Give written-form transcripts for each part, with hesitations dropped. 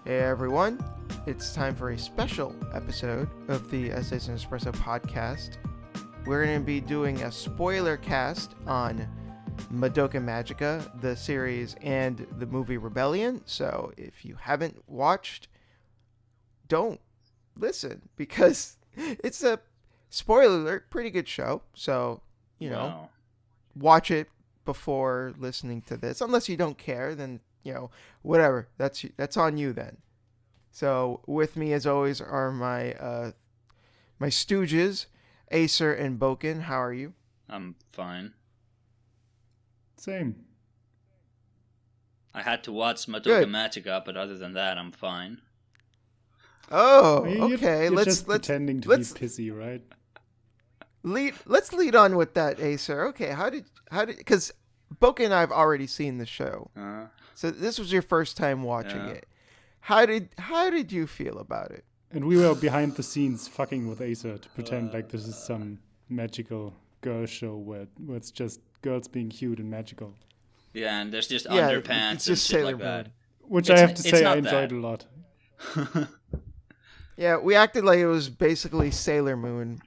Hey everyone, it's time for a special episode of the Essays and Espresso podcast. We're going to be doing a spoiler cast on Madoka Magica, the series, and the movie Rebellion. So if you haven't watched, don't listen, because it's a spoiler alert, pretty good show. So, watch it before listening to this. Unless you don't care, then, whatever. That's on you then. So with me, as always, are my stooges, Acer and Boken. How are you? I'm fine. Same. I had to watch Madoka Magica, but other than that, I'm fine. Oh, You're okay. let's pretending to be pissy, right? Let's lead on with that, Acer. Okay, how did because Boken and I've already seen the show, so this was your first time watching it. How did you feel about it? And we were behind the scenes fucking with Acer to pretend like this is some magical girl show where it's just girls being cute and magical. Yeah, and there's just underpants it's just and shit Sailor like that. Moon. Which I have to say I enjoyed a lot. Yeah, we acted like it was basically Sailor Moon.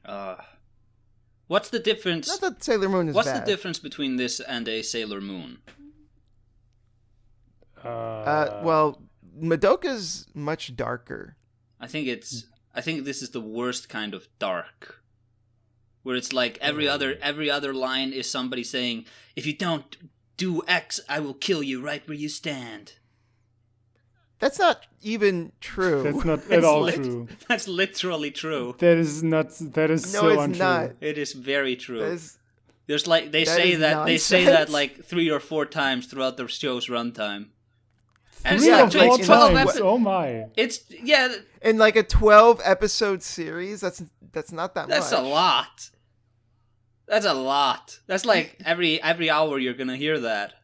What's the difference? Not that Sailor Moon is What's bad. the difference between this and a Sailor Moon? Well, Madoka's much darker. I think this is the worst kind of dark, where it's like every other line is somebody saying, "If you don't do X, I will kill you right where you stand." That's not even true. That's not at all true. That's literally true. That is so untrue. Not. It is very true. There's they say that like 3 or 4 times throughout the show's runtime. And 3 or 4 12 times. Oh my! In like a 12 episode series. That's not that much. That's a lot. That's a lot. That's like every hour you're gonna hear that.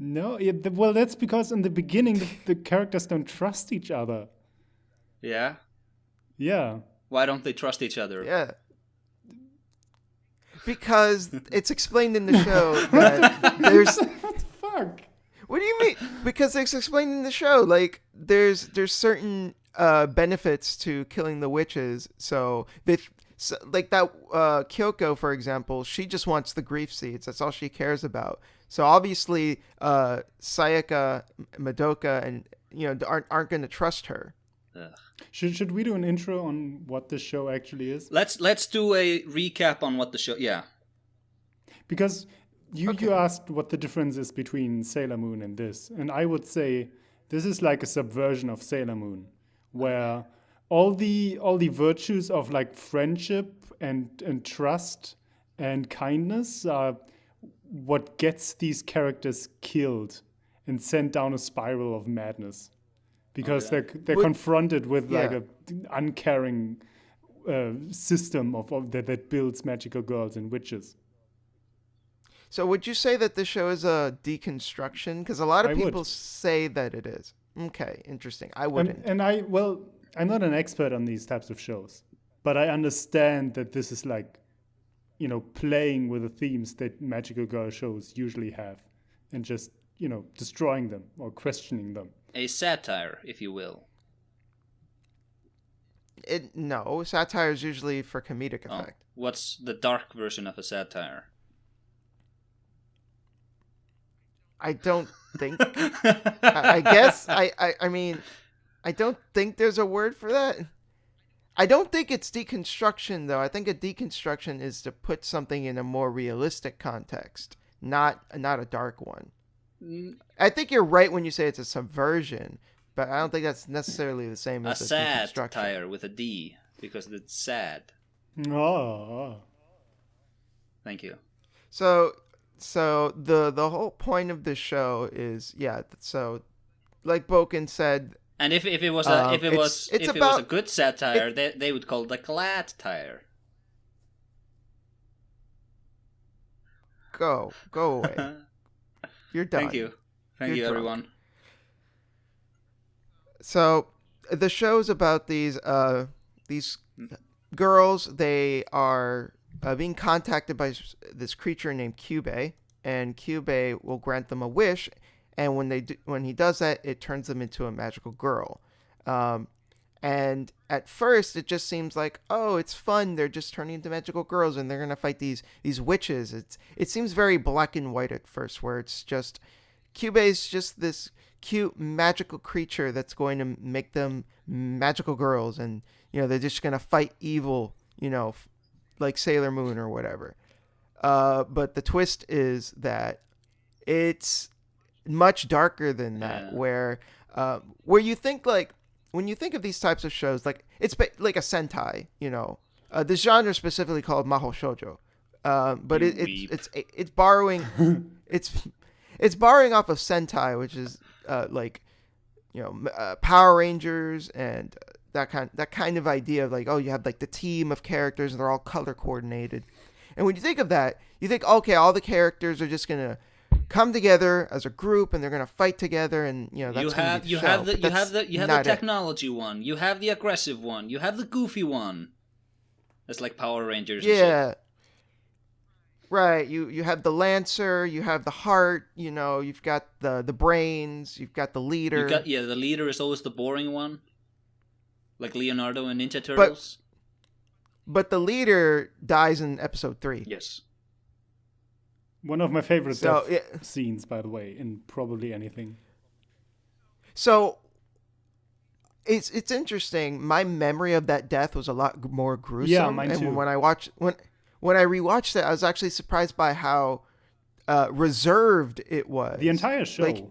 No, well, that's because in the beginning the characters don't trust each other. Yeah? Yeah. Why don't they trust each other? Yeah. Because it's explained in the show that there's... What the fuck? What do you mean? Because it's explained in the show. Like, there's certain benefits to killing the witches. So like that Kyoko, for example, she just wants the grief seeds. That's all she cares about. So obviously, Sayaka, Madoka, and aren't going to trust her. Ugh. Should we do an intro on what the show actually is? Let's do a recap on what the show. Yeah. Because you asked what the difference is between Sailor Moon and this, and I would say this is like a subversion of Sailor Moon, where all the virtues of like friendship and trust and kindness are what gets these characters killed and sent down a spiral of madness, because they're confronted with like a uncaring system that builds magical girls and witches. So would you say that this show is a deconstruction? Because a lot of people say that it is. Okay, interesting. I wouldn't. And I'm not an expert on these types of shows, but I understand that this is like, playing with the themes that magical girl shows usually have, and just, destroying them or questioning them. A satire, if you will. No, satire is usually for comedic effect. What's the dark version of a satire? I don't think. I guess. I mean, I don't think there's a word for that. I don't think it's deconstruction, though. I think a deconstruction is to put something in a more realistic context, not a dark one. I think you're right when you say it's a subversion, but I don't think that's necessarily the same as a sad deconstruction. satire with a D, because it's sad. Oh. Thank you. So the whole point of this show is, so like Boken said. And if it was a good satire, they would call it a glad tire. Go away. You're done. Thank you, everyone. So the show's about these girls. They are being contacted by this creature named Kyubey, and Kyubey will grant them a wish. And when he does that, it turns them into a magical girl. And at first, it just seems like, oh, it's fun. They're just turning into magical girls, and they're gonna fight these witches. It seems very black and white at first, where it's just Kyubei's just this cute magical creature that's going to make them magical girls, and they're just gonna fight evil, like Sailor Moon or whatever. But the twist is that it's much darker than that, where you think like. When you think of these types of shows, like it's like a Sentai, this genre is specifically called Maho Shoujo, but it's borrowing it's borrowing off of Sentai, which is Power Rangers and that kind of idea of like, oh, you have like the team of characters and they're all color coordinated, and when you think of that, you think, okay, all the characters are just gonna come together as a group and they're gonna fight together, and that's you have the technology one, you have the aggressive one, you have the goofy one. That's like Power Rangers. Yeah, right. You have the Lancer, you have the heart. You've got the brains, you've got the leader. The leader is always the boring one, like Leonardo and Ninja Turtles. But the leader dies in episode 3. Yes. One of my favorite death scenes, by the way, in probably anything. So it's interesting. My memory of that death was a lot more gruesome. Yeah, mine too. And when I rewatched it, I was actually surprised by how reserved it was. The entire show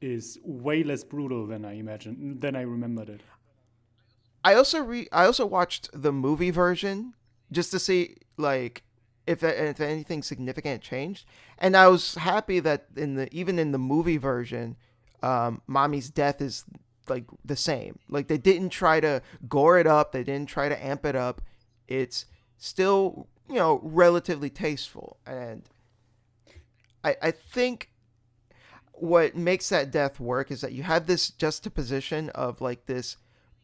is way less brutal than I remembered it. I also watched the movie version just to see like if anything significant changed, and I was happy that even in the movie version, Mommy's death is like the same. Like they didn't try to gore it up, they didn't try to amp it up. It's still relatively tasteful, and I think what makes that death work is that you have this juxtaposition of like this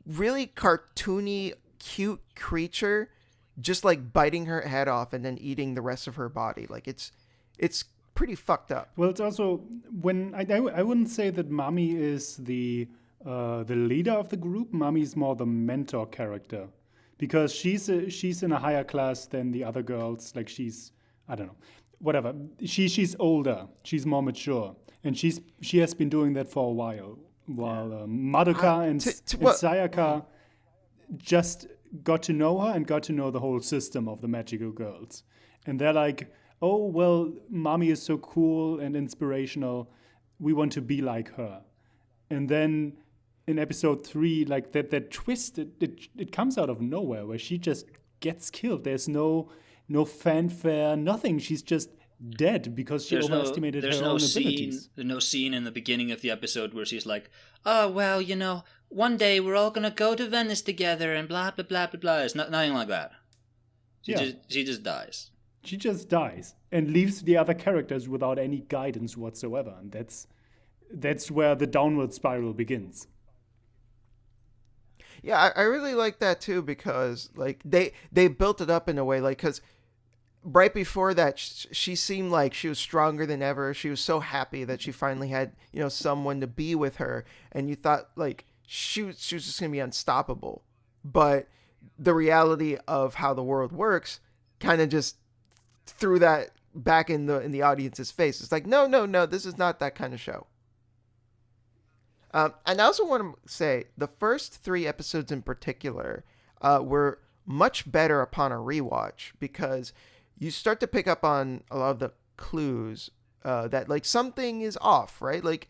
really cartoony, cute creature just like biting her head off and then eating the rest of her body. Like it's pretty fucked up. Well, it's also when I wouldn't say that Mami is the leader of the group. Mami's more the mentor character, because she's in a higher class than the other girls. Like I don't know, whatever. She's older. She's more mature, and she has been doing that for a while. While Madoka and Sayaka just got to know her and got to know the whole system of the magical girls. And they're like, oh, well, Mami is so cool and inspirational. We want to be like her. And then in episode 3, like that twist, it comes out of nowhere, where she just gets killed. There's no fanfare, nothing. She's just dead because she overestimated her own abilities. There's no scene in the beginning of the episode where she's like, oh, well, one day we're all going to go to Venice together and blah, blah, blah, blah, blah. It's nothing like that. She just dies. She just dies and leaves the other characters without any guidance whatsoever. And that's where the downward spiral begins. Yeah, I really like that too, because like they built it up in a way, like, because right before that, she seemed like she was stronger than ever. She was so happy that she finally had, someone to be with her. And you thought like she was just going to be unstoppable. But the reality of how the world works kind of just threw that back in the audience's face. It's like, no, this is not that kind of show. And I also want to say the first 3 episodes in particular were much better upon a rewatch, because you start to pick up on a lot of the clues that like something is off, right? Like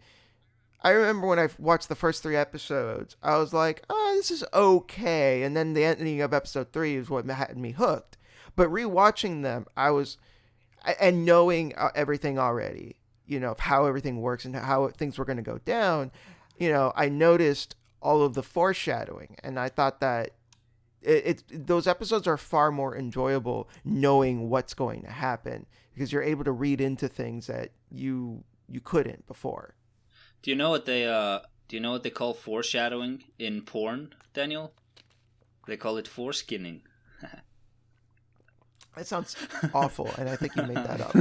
I remember when I watched the first 3 episodes, I was like, oh, this is okay. And then the ending of episode 3 is what had me hooked. But rewatching them, and knowing everything already, of how everything works and how things were going to go down, I noticed all of the foreshadowing, and I thought that those episodes are far more enjoyable knowing what's going to happen, because you're able to read into things that you couldn't before. Do you know what they call foreshadowing in porn, Daniel? They call it foreskinning. That sounds awful, and I think you made that up.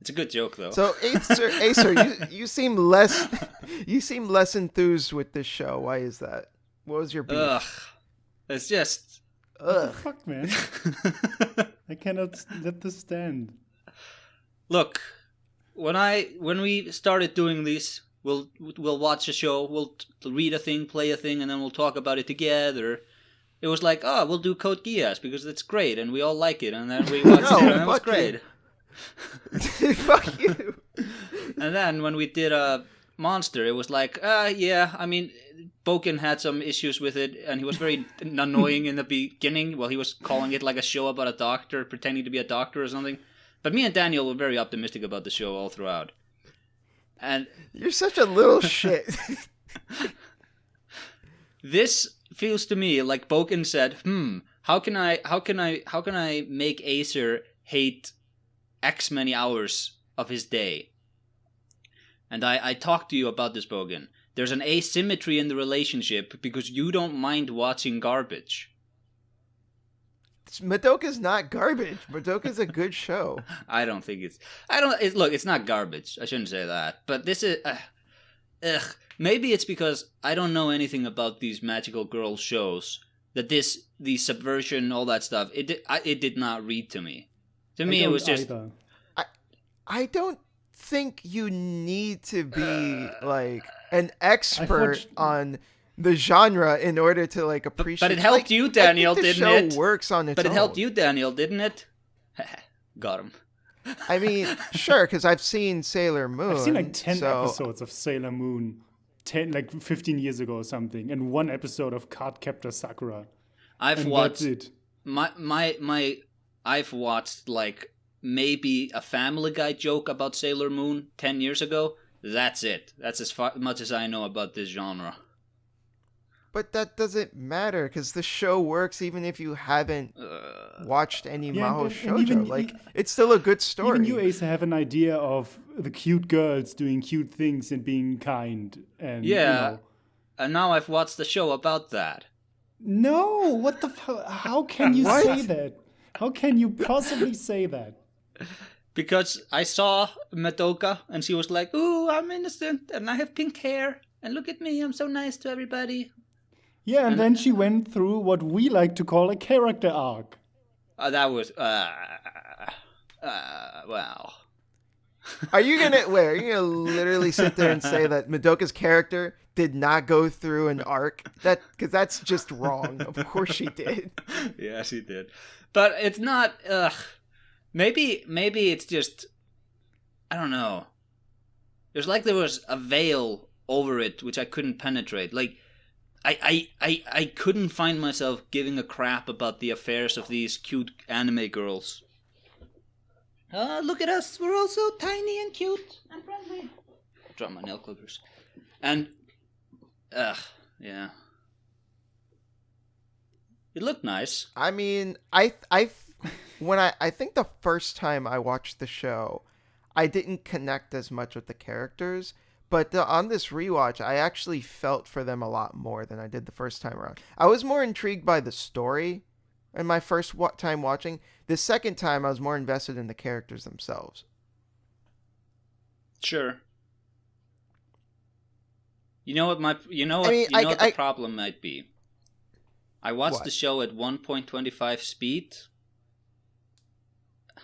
It's a good joke, though. So, Acer, you seem less enthused with this show. Why is that? What was your beef? Ugh. It's just... What the fuck, man? I cannot let this stand. Look, when we started doing these, we'll watch a show, we'll read a thing, play a thing, and then we'll talk about it together. It was like, oh, we'll do Code Geass because it's great and we all like it, and then we watched it and it was great. Fuck you. And then when we did Monster, it was like, yeah, I mean, Boken had some issues with it, and he was very annoying in the beginning. Well, he was calling it like a show about a doctor, pretending to be a doctor or something. But me and Daniel were very optimistic about the show all throughout. And you're such a little shit. This feels to me like Boken said, how can I make Acer hate X many hours of his day? And I talked to you about this, Boken. There's an asymmetry in the relationship because you don't mind watching garbage. Madoka's not garbage. Madoka's a good show. I don't think look, it's not garbage. I shouldn't say that. But this is... maybe it's because I don't know anything about these magical girl shows. That the subversion, all that stuff, it did not read to me. To me, it was just... Either. I don't think you need to be like an expert on the genre in order to like appreciate. But it helped you, Daniel, didn't it? The show works on its own. But it helped you, Daniel, didn't it? Got him. I mean, sure, because I've seen Sailor Moon. I've seen like 10 episodes of Sailor Moon, 15 years ago or something, and 1 episode of Cardcaptor Sakura. I've watched it. I've watched like maybe a Family Guy joke about Sailor Moon 10 years ago. That's it. That's as much as I know about this genre. But that doesn't matter because the show works even if you haven't watched any Mahou Shoujo. It's still a good story. Even you, Asa, have an idea of the cute girls doing cute things and being kind. And, yeah, and now I've watched the show about that. No, what the fuck? How can you say that? How can you possibly say that? Because I saw Madoka and she was like, "Ooh, I'm innocent and I have pink hair and look at me, I'm so nice to everybody." Yeah, and then she went through what we like to call a character arc. That was well. Are you gonna literally sit there and say that Madoka's character did not go through an arc? Because that's just wrong. Of course she did. Yeah, she did. But it's not. Maybe it's just. I don't know. There's like there was a veil over it which I couldn't penetrate. Like I couldn't find myself giving a crap about the affairs of these cute anime girls. Look at us. We're all so tiny and cute and friendly. Drop my nail clippers. And, yeah. It looked nice. I mean, I think the first time I watched the show, I didn't connect as much with the characters. But on this rewatch, I actually felt for them a lot more than I did the first time around. I was more intrigued by the story in my first time watching. The second time, I was more invested in the characters themselves. Sure. You know what the problem might be? I watched the show at 1.25 speed.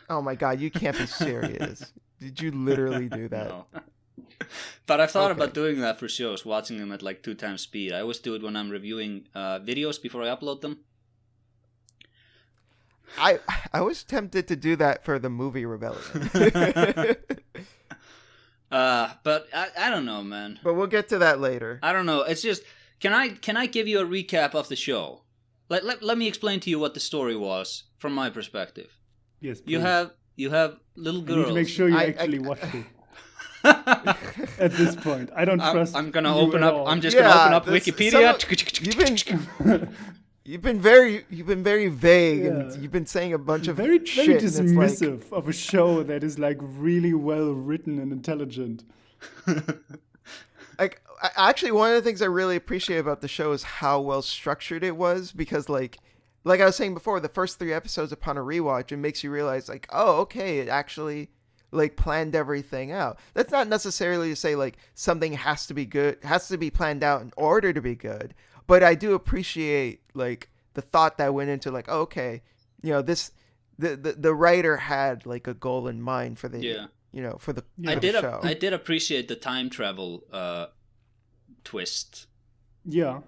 Oh my god, you can't be serious. Did you literally do that? No. But I've thought about doing that for shows, watching them at like 2 times speed. I always do it when I'm reviewing videos before I upload them. I was tempted to do that for the movie Rebellion. But I don't know, man. But we'll get to that later. I don't know. It's just, can I give you a recap of the show? Let me explain to you what the story was from my perspective. Yes, please. You have little girls. You need to make sure you actually watch it. At this point, I don't trust. I'm gonna open up. I'm just gonna open up Wikipedia. You've been very vague, and you've been saying a bunch of very shit. Dismissive of a show that is like really well written and intelligent. Like, actually, one of the things I really appreciate about the show is how well structured it was, because like I was saying before, the first 3 episodes upon a rewatch, it makes you realize like, oh, okay, it actually like planned everything out. That's not necessarily to say like something has to be good, has to be planned out in order to be good. But I do appreciate like the thought that went into like, oh, okay, this the writer had like a goal in mind for the for the show. I did appreciate the time travel twist. Yeah.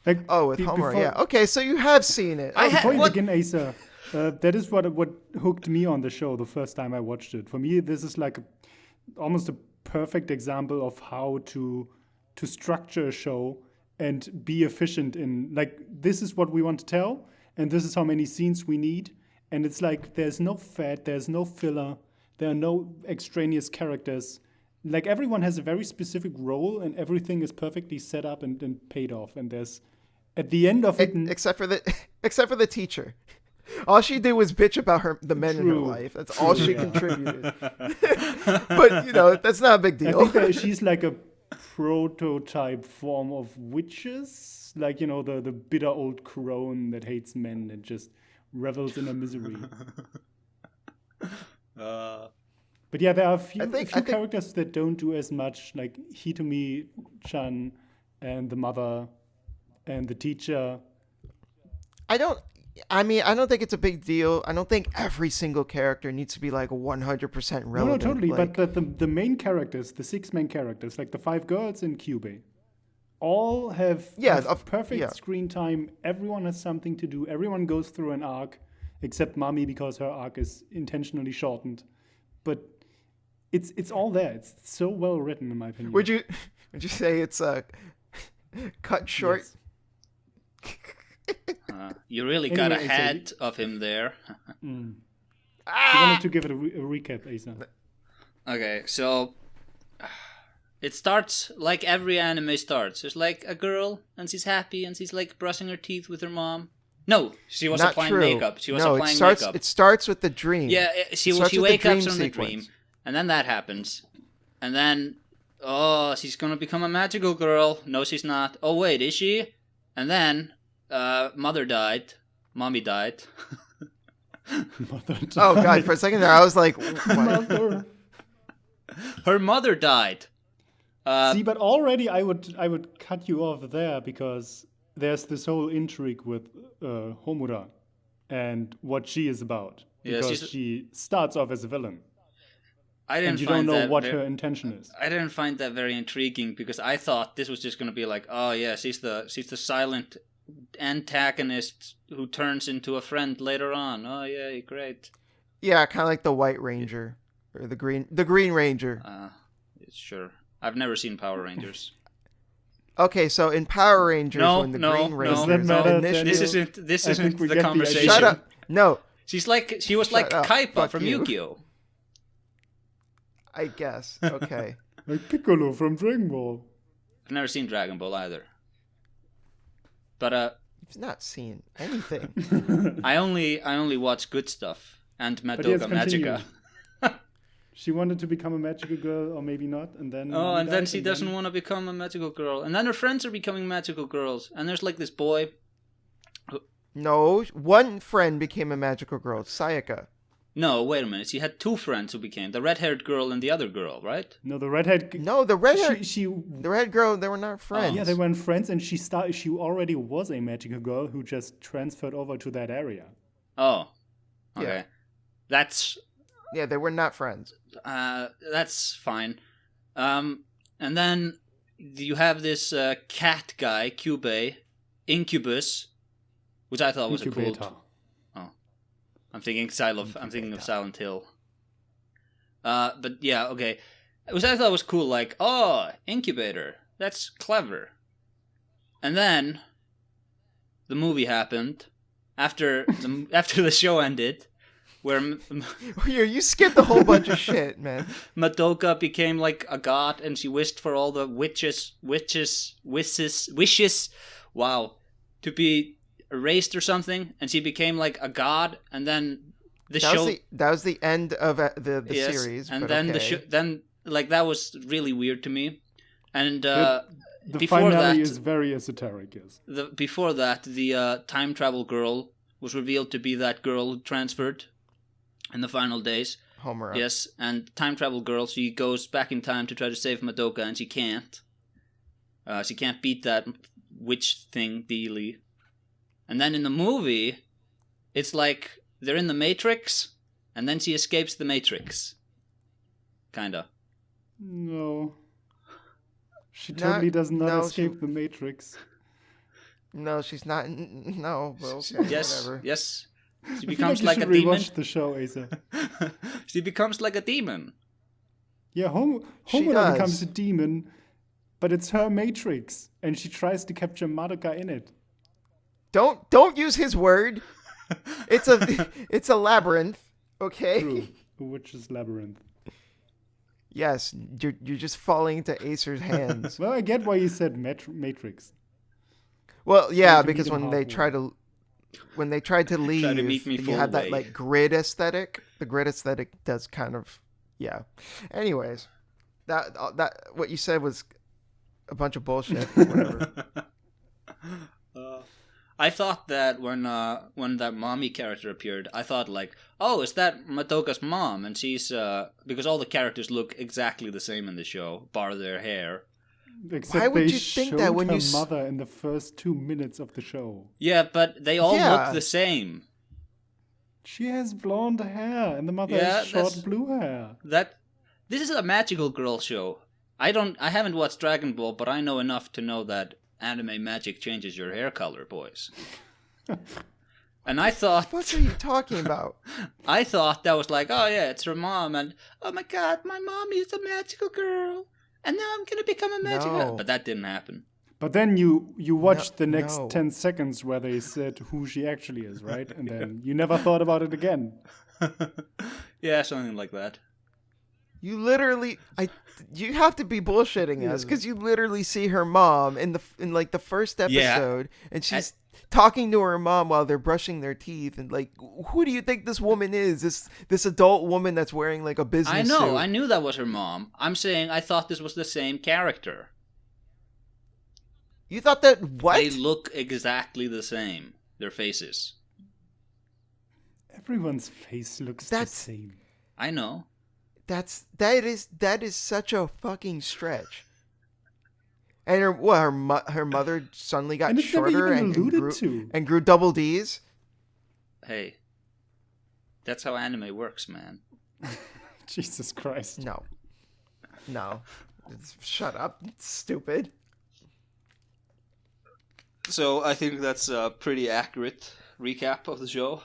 Like, with Homer, yeah. Okay, so you have seen it. Before you begin, Asa, that is what hooked me on the show the first time I watched it. For me, this is like almost a perfect example of how to structure a show and be efficient in, like, this is what we want to tell, and this is how many scenes we need. And it's like there's no fat, there's no filler, there are no extraneous characters. Like, everyone has a very specific role, and everything is perfectly set up and paid off. And there's, at the end of it, except for the teacher, all she did was bitch about the men in her life. That's all she contributed. But that's not a big deal. I think that she's like a prototype form of witches, like the bitter old crone that hates men and just revels in her misery. But yeah, there are a few characters that don't do as much, like Hitomi-chan and the mother and the teacher. I don't think it's a big deal. I don't think every single character needs to be like 100% relevant. No, totally. Like, but the main characters, the 6 main characters, like the 5 girls in Cube, all have perfect screen time. Everyone has something to do. Everyone goes through an arc, except Mami, because her arc is intentionally shortened. But it's all there. It's so well written, in my opinion. Would you say it's cut short? Yes. You really got ahead of him there. You wanted to give it a recap, Asa. Okay, so it starts like every anime starts. There's like a girl, and she's happy, and she's like brushing her teeth with her mom. No, she was applying makeup. Makeup. It starts with the dream. Yeah, she wakes up from the dream, and then that happens. And then, she's gonna become a magical girl. No, she's not. Oh, wait, is she? And then, mommy died. Mother died. Oh, God, for a second there, I was like, what? Her mother died. See, but already I would cut you off there, because there's this whole intrigue with Homura and what she is about. Because she starts off as a villain. And you don't know what her intention is. I didn't find that very intriguing, because I thought this was just going to be like, oh yeah, she's the silent antagonist who turns into a friend later on. Oh yeah, great. Yeah, kind of like the White Ranger or the Green Ranger. Sure. I've never seen Power Rangers. Okay, so in Power Rangers, when the Green Ranger this isn't the conversation. Shut up! No, she was like Kaipa from Yu-Gi-Oh. I guess. Okay. Like Piccolo from Dragon Ball. I've never seen Dragon Ball either. But you've not seen anything. I only watch good stuff and Madoka Magica. She wanted to become a magical girl, or maybe not, and then... Oh, and then she doesn't want to become a magical girl. And then her friends are becoming magical girls. And there's like this boy... No, one friend became a magical girl, Sayaka. No, wait a minute. She had 2 friends who became the red-haired girl and the other girl, right? No, the redhead... No, the redhead... The red girl, they were not friends. Yeah, they weren't friends, and she already was a magical girl who just transferred over to that area. Oh, okay. Yeah. That's... Yeah, they were not friends. That's fine. And then you have this cat guy, Cube, Incubus, which I thought was a cool... Oh. I'm thinking of Silent Hill. But yeah, okay. Which I thought was cool, like, oh, incubator. That's clever. And then the movie happened after the show ended. Where you skipped a whole bunch of shit, man. Madoka became like a god, and she wished for all the wishes, wow, to be erased or something, and she became like a god, and then that was the end of the series, and then then like that was really weird to me, and the finale is very esoteric. Yes. Before that, the time travel girl was revealed to be that girl who transferred in the final days. Homura. Yes, and time travel girl, she goes back in time to try to save Madoka, and she can't. She can't beat that witch thing, dealy. And then in the movie, it's like they're in the Matrix, and then she escapes the Matrix. Kinda. No. She totally does not escape the Matrix. No, she's not. No, well, okay, Yes, whatever. yes. She I becomes feel like you a should demon. rewatch the show, Asa. She becomes like a demon. Yeah, She Homura does. becomes a demon, but it's her Matrix, and she tries to capture Madoka in it. Don't use his word. It's a labyrinth. Okay. True. A witch's labyrinth. Yes, you're just falling into Acer's hands. Well, I get why you said Matrix. Well, yeah, to meet because him when they tried to leave, Try to meet me you full had that way. like grid aesthetic. The grid aesthetic does kind of, yeah. Anyways, that what you said was a bunch of bullshit. Whatever. I thought that when that mommy character appeared, I thought like, oh, is that Madoka's mom? And she's because all the characters look exactly the same in the show, bar their hair. Except Why would they you think showed that when her you mother in the first 2 minutes of the show. Yeah, but they all Yeah. look the same. She has blonde hair, and the mother Yeah, has short that's- blue hair. This is a magical girl show. I haven't watched Dragon Ball, but I know enough to know that anime magic changes your hair color, boys. And I thought, What are you talking about? I thought that was like, oh yeah, it's her mom, and oh my god, my mommy is a magical girl, and now I'm gonna become a magical. No. But that didn't happen. But then you watched the next no. 10 seconds where they said who she actually is, right? And then you never thought about it again. Yeah, something like that. You literally, you have to be bullshitting us because you literally see her mom in like the first episode, and she's talking to her mom while they're brushing their teeth, and like, who do you think this woman is? This adult woman that's wearing like a business I know, suit. I knew that was her mom. I'm saying I thought this was the same character. You thought that what? They look exactly the same. Their faces. Everyone's face looks That's- the same. I know. That is such a fucking stretch. And her mother suddenly got And it's never shorter even and alluded grew, to. and grew double D's. Hey, that's how anime works, man. Jesus Christ. No. Shut up, stupid. So I think that's a pretty accurate recap of the show.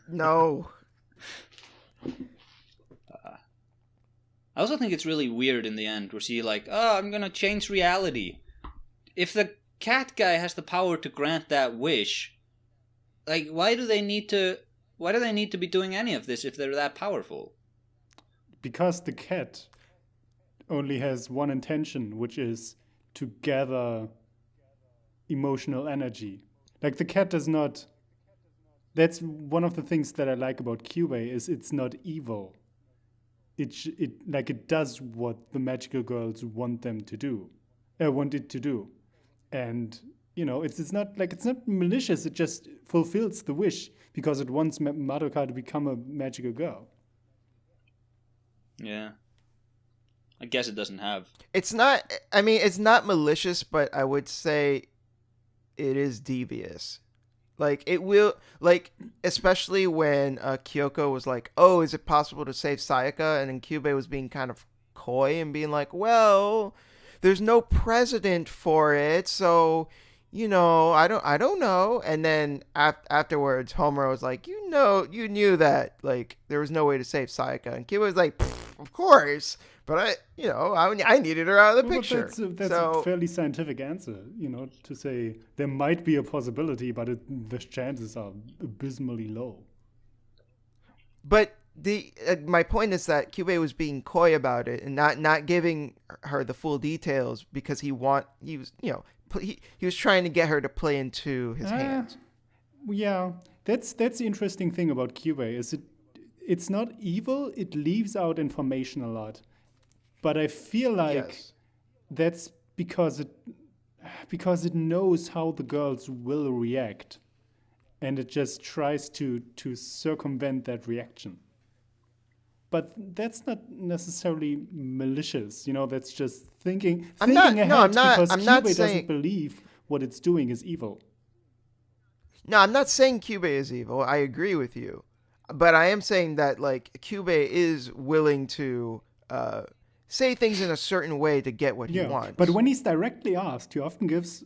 No. I also think it's really weird in the end where she like, oh, I'm gonna change reality. If the cat guy has the power to grant that wish, like why do they need to be doing any of this if they're that powerful? Because the cat only has one intention, which is to gather emotional energy. Like the cat does not. That's one of the things that I like about Cubey is it's not evil. It does what the magical girls want it to do, and it's not malicious. It just fulfills the wish because it wants Madoka to become a magical girl. Yeah. I guess it doesn't have. It's not. I mean, it's not malicious, but I would say it is devious. Like it will, like especially when Kyoko was like, "Oh, is it possible to save Sayaka?" And then Kyubey was being kind of coy and being like, "Well, there's no precedent for it, so I don't know." And then afterwards, Homura was like, "You knew that like there was no way to save Sayaka," and Kyubey was like, "Of course." But I needed her out of the Well, picture. That's a fairly scientific answer, to say there might be a possibility, but the chances are abysmally low. But my point is that Kyubey was being coy about it and not giving her the full details because he was trying to get her to play into his hands. Yeah, that's the interesting thing about Kyubey is it's not evil. It leaves out information a lot. But I feel like that's because it knows how the girls will react, and it just tries to circumvent that reaction. but that's not necessarily malicious. That's just thinking I'm not- ahead no, I'm not- because I'm not Cube saying- doesn't believe what it's doing is evil. No, I'm not saying Cube is evil. I agree with you. But I am saying that, like, Cube is willing to say things in a certain way to get what he wants. But when he's directly asked, he often gives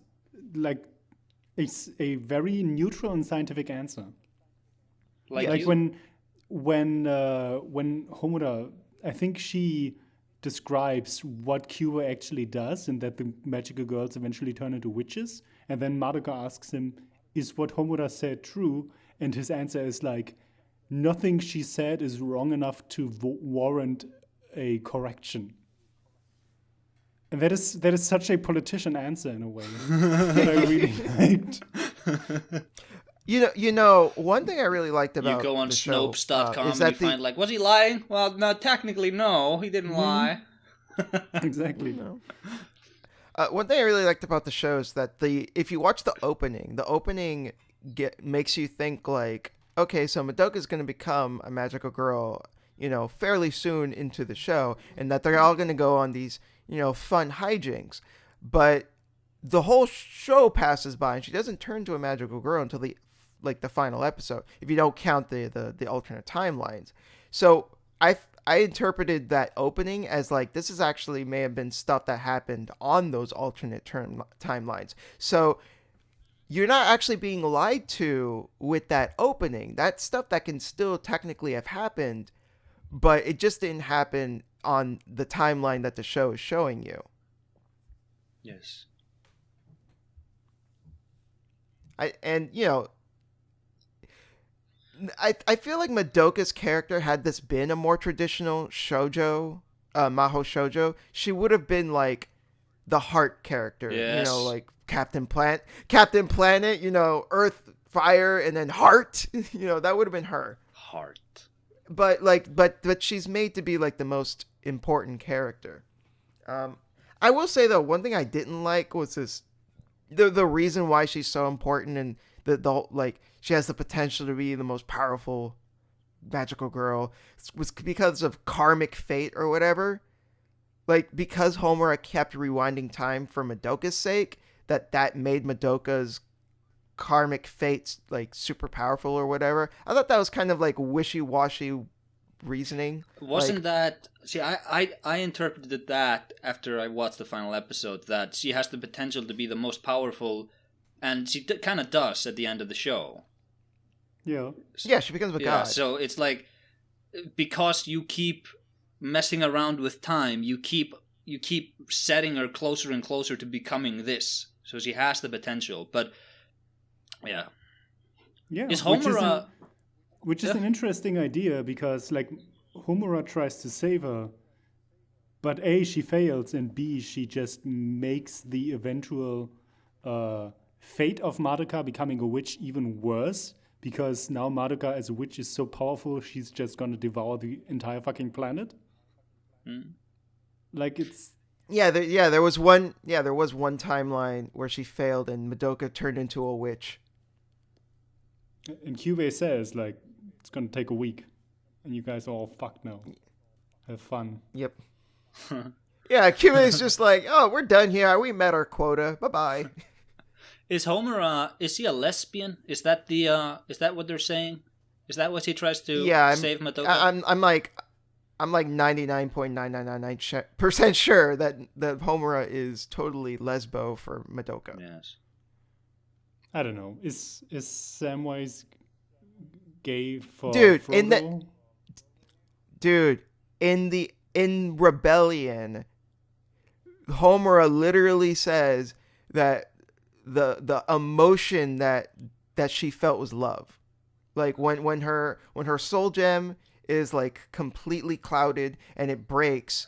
like a very neutral and scientific answer. Like when Homura, I think she describes what Cuba actually does, and that the magical girls eventually turn into witches. And then Madoka asks him, "Is what Homura said true?" And his answer is like, "Nothing she said is wrong enough to warrant a correction." And that is such a politician answer in a way that I really liked. You know, one thing I really liked about you go on the show, Snopes.com is and that you find like, was he lying? Well, no, technically no, he didn't lie. Exactly. No. One thing I really liked about the show is that if you watch the opening makes you think like, okay, so Madoka's going to become a magical girl, fairly soon into the show, and that they're all going to go on these, fun hijinks. But the whole show passes by, and she doesn't turn to a magical girl until the final episode, if you don't count the alternate timelines. So I interpreted that opening as like, this is actually may have been stuff that happened on those alternate timelines. So you're not actually being lied to with that opening. That's stuff that can still technically have happened, but it just didn't happen on the timeline that the show is showing you. Yes. I feel like Madoka's character, had this been a more traditional shoujo, Maho shoujo, she would have been like the heart character, yes. Like Captain Planet, Earth, Fire, and then Heart. That would have been her. Heart. But she's made to be like the most important character. I will say though, one thing I didn't like was this, the reason why she's so important, and the like she has the potential to be the most powerful magical girl, was because of karmic fate or whatever. Like, because Homura kept rewinding time for Madoka's sake, that made Madoka's karmic fates like super powerful or whatever. I thought that was kind of like wishy-washy reasoning. Wasn't that... See, I interpreted that after I watched the final episode, that she has the potential to be the most powerful, and she kind of does at the end of the show. Yeah. Yeah, she becomes a god. So it's like, because you keep messing around with time, you keep setting her closer and closer to becoming this. So she has the potential, but yeah. Is Homura... Which is an interesting idea, because like Homura tries to save her, but A, she fails, and B, she just makes the eventual fate of Madoka becoming a witch even worse, because now Madoka as a witch is so powerful, she's just gonna devour the entire fucking planet. Like, it's... there was one timeline where she failed and Madoka turned into a witch. And Kyubey says, like, it's gonna take a week, and you guys are all fucked now. Have fun. Yep. Yeah, Kyubey's just like, oh, we're done here. We met our quota. Bye-bye. Is Homura, is he a lesbian? Is that what they're saying? Is that what he tries to save Madoka? I'm like 99.999% sure that Homura is totally lesbo for Madoka. Yes. I don't know. Is Samwise gay for Frodo? In Rebellion, Homura literally says that the emotion that she felt was love. Like when her soul gem is like completely clouded and it breaks,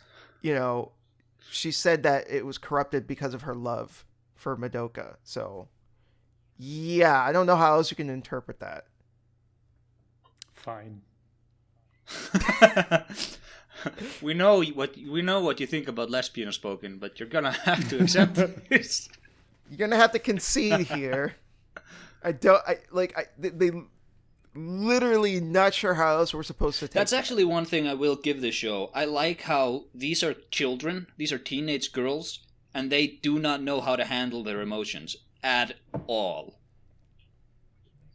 she said that it was corrupted because of her love for Madoka. So yeah, I don't know how else you can interpret that. Fine. We know what you think about lesbian spoken, but you're gonna have to accept this. You're gonna have to concede here. They literally not sure how else we're supposed to take That's that. actually one thing I will give this show. I like how these are children, these are teenage girls, and they do not know how to handle their emotions at all.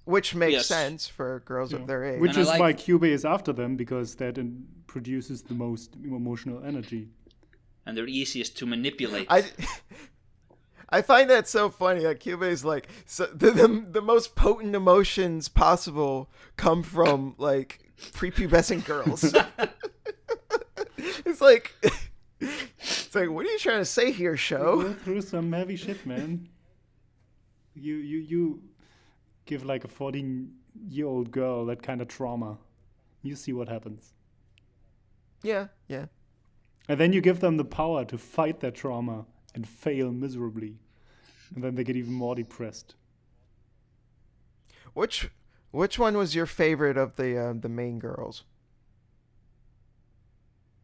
Which makes Yes. sense for girls of their age. Which And I is like- why Cube is after them, because that produces the most emotional energy. And they're easiest to manipulate. I find that so funny that Cuba is like so the most potent emotions possible come from like prepubescent girls. It's like what are you trying to say here, Go show? through some heavy shit, man. You give like a 14-year-old girl that kind of trauma. You see what happens. Yeah. And then you give them the power to fight that trauma and fail miserably. And then they get even more depressed. Which one was your favorite of the main girls?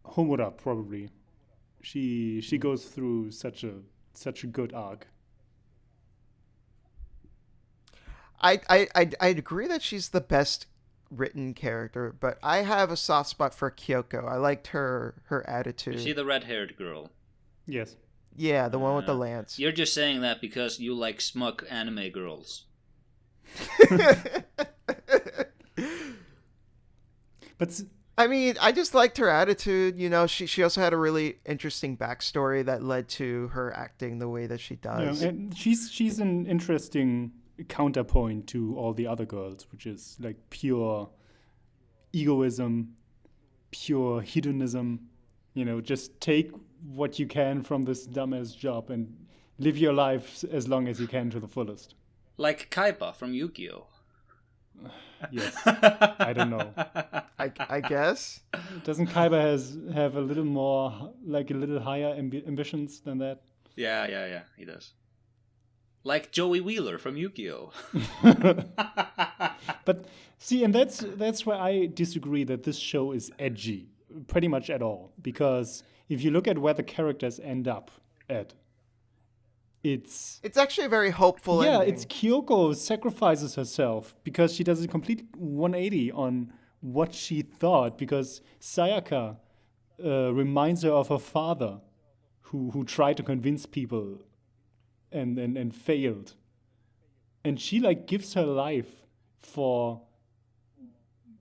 Homura, probably. She goes through such a good arc. I'd agree that she's the best written character, but I have a soft spot for Kyoko. I liked her attitude. You see the red-haired girl. Yes. Yeah, the one with the lance. You're just saying that because you like smug anime girls. But I mean, I just liked her attitude. You know, she also had a really interesting backstory that led to her acting the way that she does. and she's an interesting counterpoint to all the other girls, which is like pure egoism, pure hedonism. You know, just take what you can from this dumbass job and live your life as long as you can to the fullest. Like Kaiba from Yu-Gi-Oh! Yes. I don't know. I guess. Doesn't Kaiba have a little more, like a little higher ambitions than that? Yeah, he does. Like Joey Wheeler from Yu-Gi-Oh! But see, and that's where I disagree that this show is edgy, pretty much at all. Because if you look at where the characters end up at, it's actually a very hopeful ending. it's Kyoko sacrifices herself because she does a complete 180 on what she thought, because Sayaka reminds her of her father who tried to convince people and failed. And she like gives her life for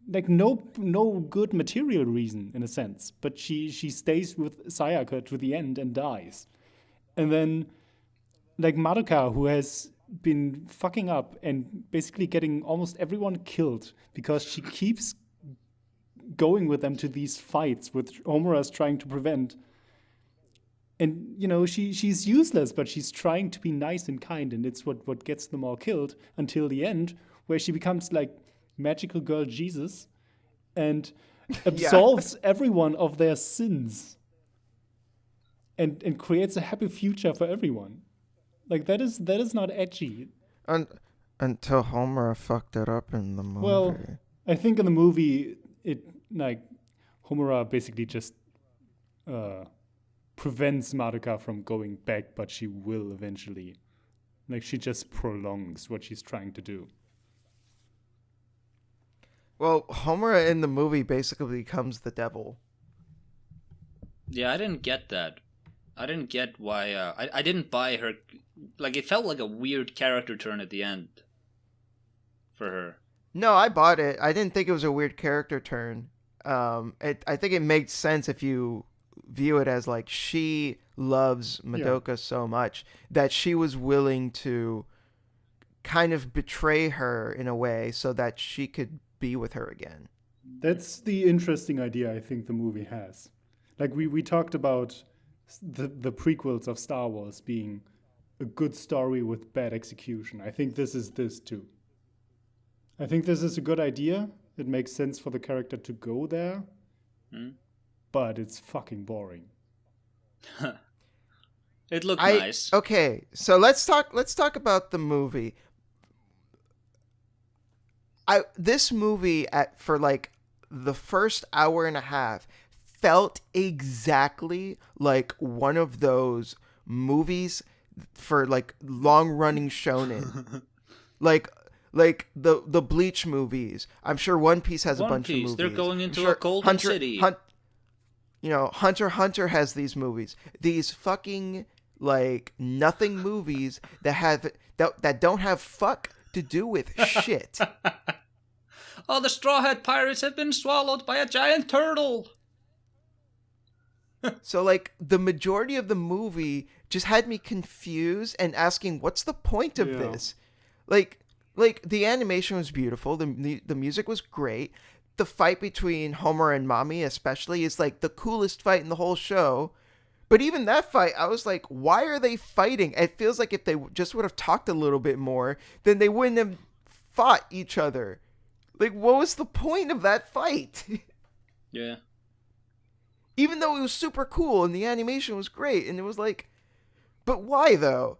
like no good material reason in a sense, but she stays with Sayaka to the end and dies. And then like Madoka, who has been fucking up and basically getting almost everyone killed because she keeps going with them to these fights which Homura's trying to prevent. And, you know, she's useless, but she's trying to be nice and kind, and it's what gets them all killed until the end, where she becomes like magical girl Jesus and absolves everyone of their sins and creates a happy future for everyone. Like that is not edgy. Until Homer fucked it up in the movie. Well, I think in the movie it like Homura basically just prevents Madoka from going back, but she will eventually. Like she just prolongs what she's trying to do. Well, Homer in the movie basically becomes the devil. Yeah, I didn't get that. I didn't get why. I didn't buy her. Like, it felt like a weird character turn at the end for her. No, I bought it. I didn't think it was a weird character turn. I think it makes sense if you view it as like she loves Madoka so much that she was willing to kind of betray her in a way so that she could be with her again. That's the interesting idea I think the movie has. Like we talked about the prequels of Star Wars being a good story with bad execution. I think this is this too. I think this is a good idea. It makes sense for the character to go there. But it's fucking boring. It looked nice. Okay, so let's talk about the movie. This movie for like the first hour and a half felt exactly like one of those movies for like long running shonen. like like the Bleach movies. I'm sure One Piece has a bunch of movies. They're going into a golden city. Hunter x Hunter has these movies. These fucking like nothing movies that don't have fuck to do with shit. Oh, the Straw Hat Pirates have been swallowed by a giant turtle. So like the majority of the movie just had me confused and asking, what's the point of this? Like the animation was beautiful. The music was great. The fight between Homer and Mami especially is like the coolest fight in the whole show. But even that fight, I was like, why are they fighting? It feels like if they just would have talked a little bit more, then they wouldn't have fought each other. Like, what was the point of that fight? Yeah. Even though it was super cool and the animation was great, and it was like, but why though?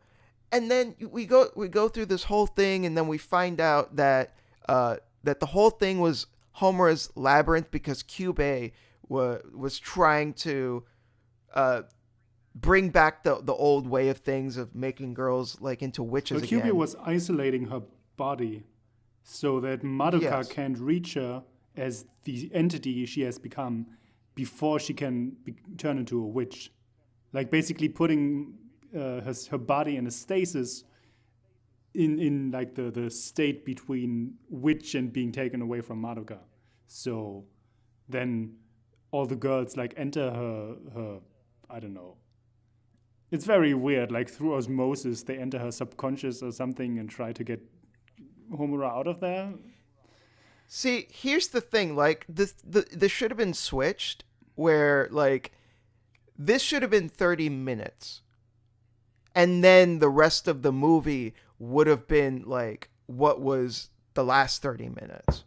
And then we go through this whole thing, and then we find out that that the whole thing was Homer's labyrinth because Cube A was trying to bring back the old way of things of making girls like into witches again. Cube A was isolating her body so that Madoka can't reach her as the entity she has become before she can turn into a witch. Like basically putting her body in a stasis in like the state between witch and being taken away from Madoka. So then all the girls like enter her I don't know. It's very weird, like through osmosis they enter her subconscious or something and try to get Homura out of there. See, here's the thing, like this should have been switched where like this should have been 30 minutes. And then the rest of the movie would have been like what was the last 30 minutes.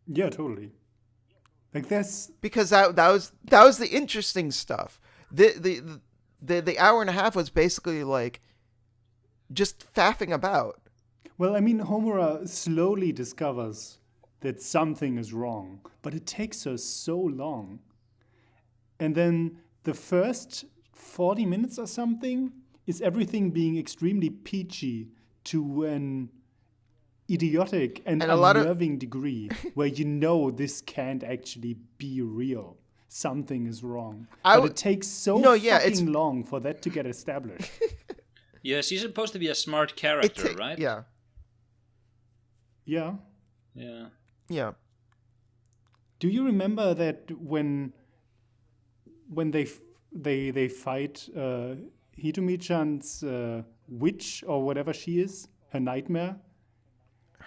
Yeah, totally. Like this because that was the interesting stuff. The hour and a half was basically like just faffing about. Well, I mean, Homura slowly discovers that something is wrong, but it takes her so long. And then the first 40 minutes or something is everything being extremely peachy to an idiotic and unnerving degree where you know this can't actually be real. Something is wrong. But it takes so fucking long for that to get established. Yeah, she's supposed to be a smart character, right? Yeah. Yeah. Yeah. Yeah. Do you remember that when they fight Hitomi-chan's witch or whatever she is, her nightmare?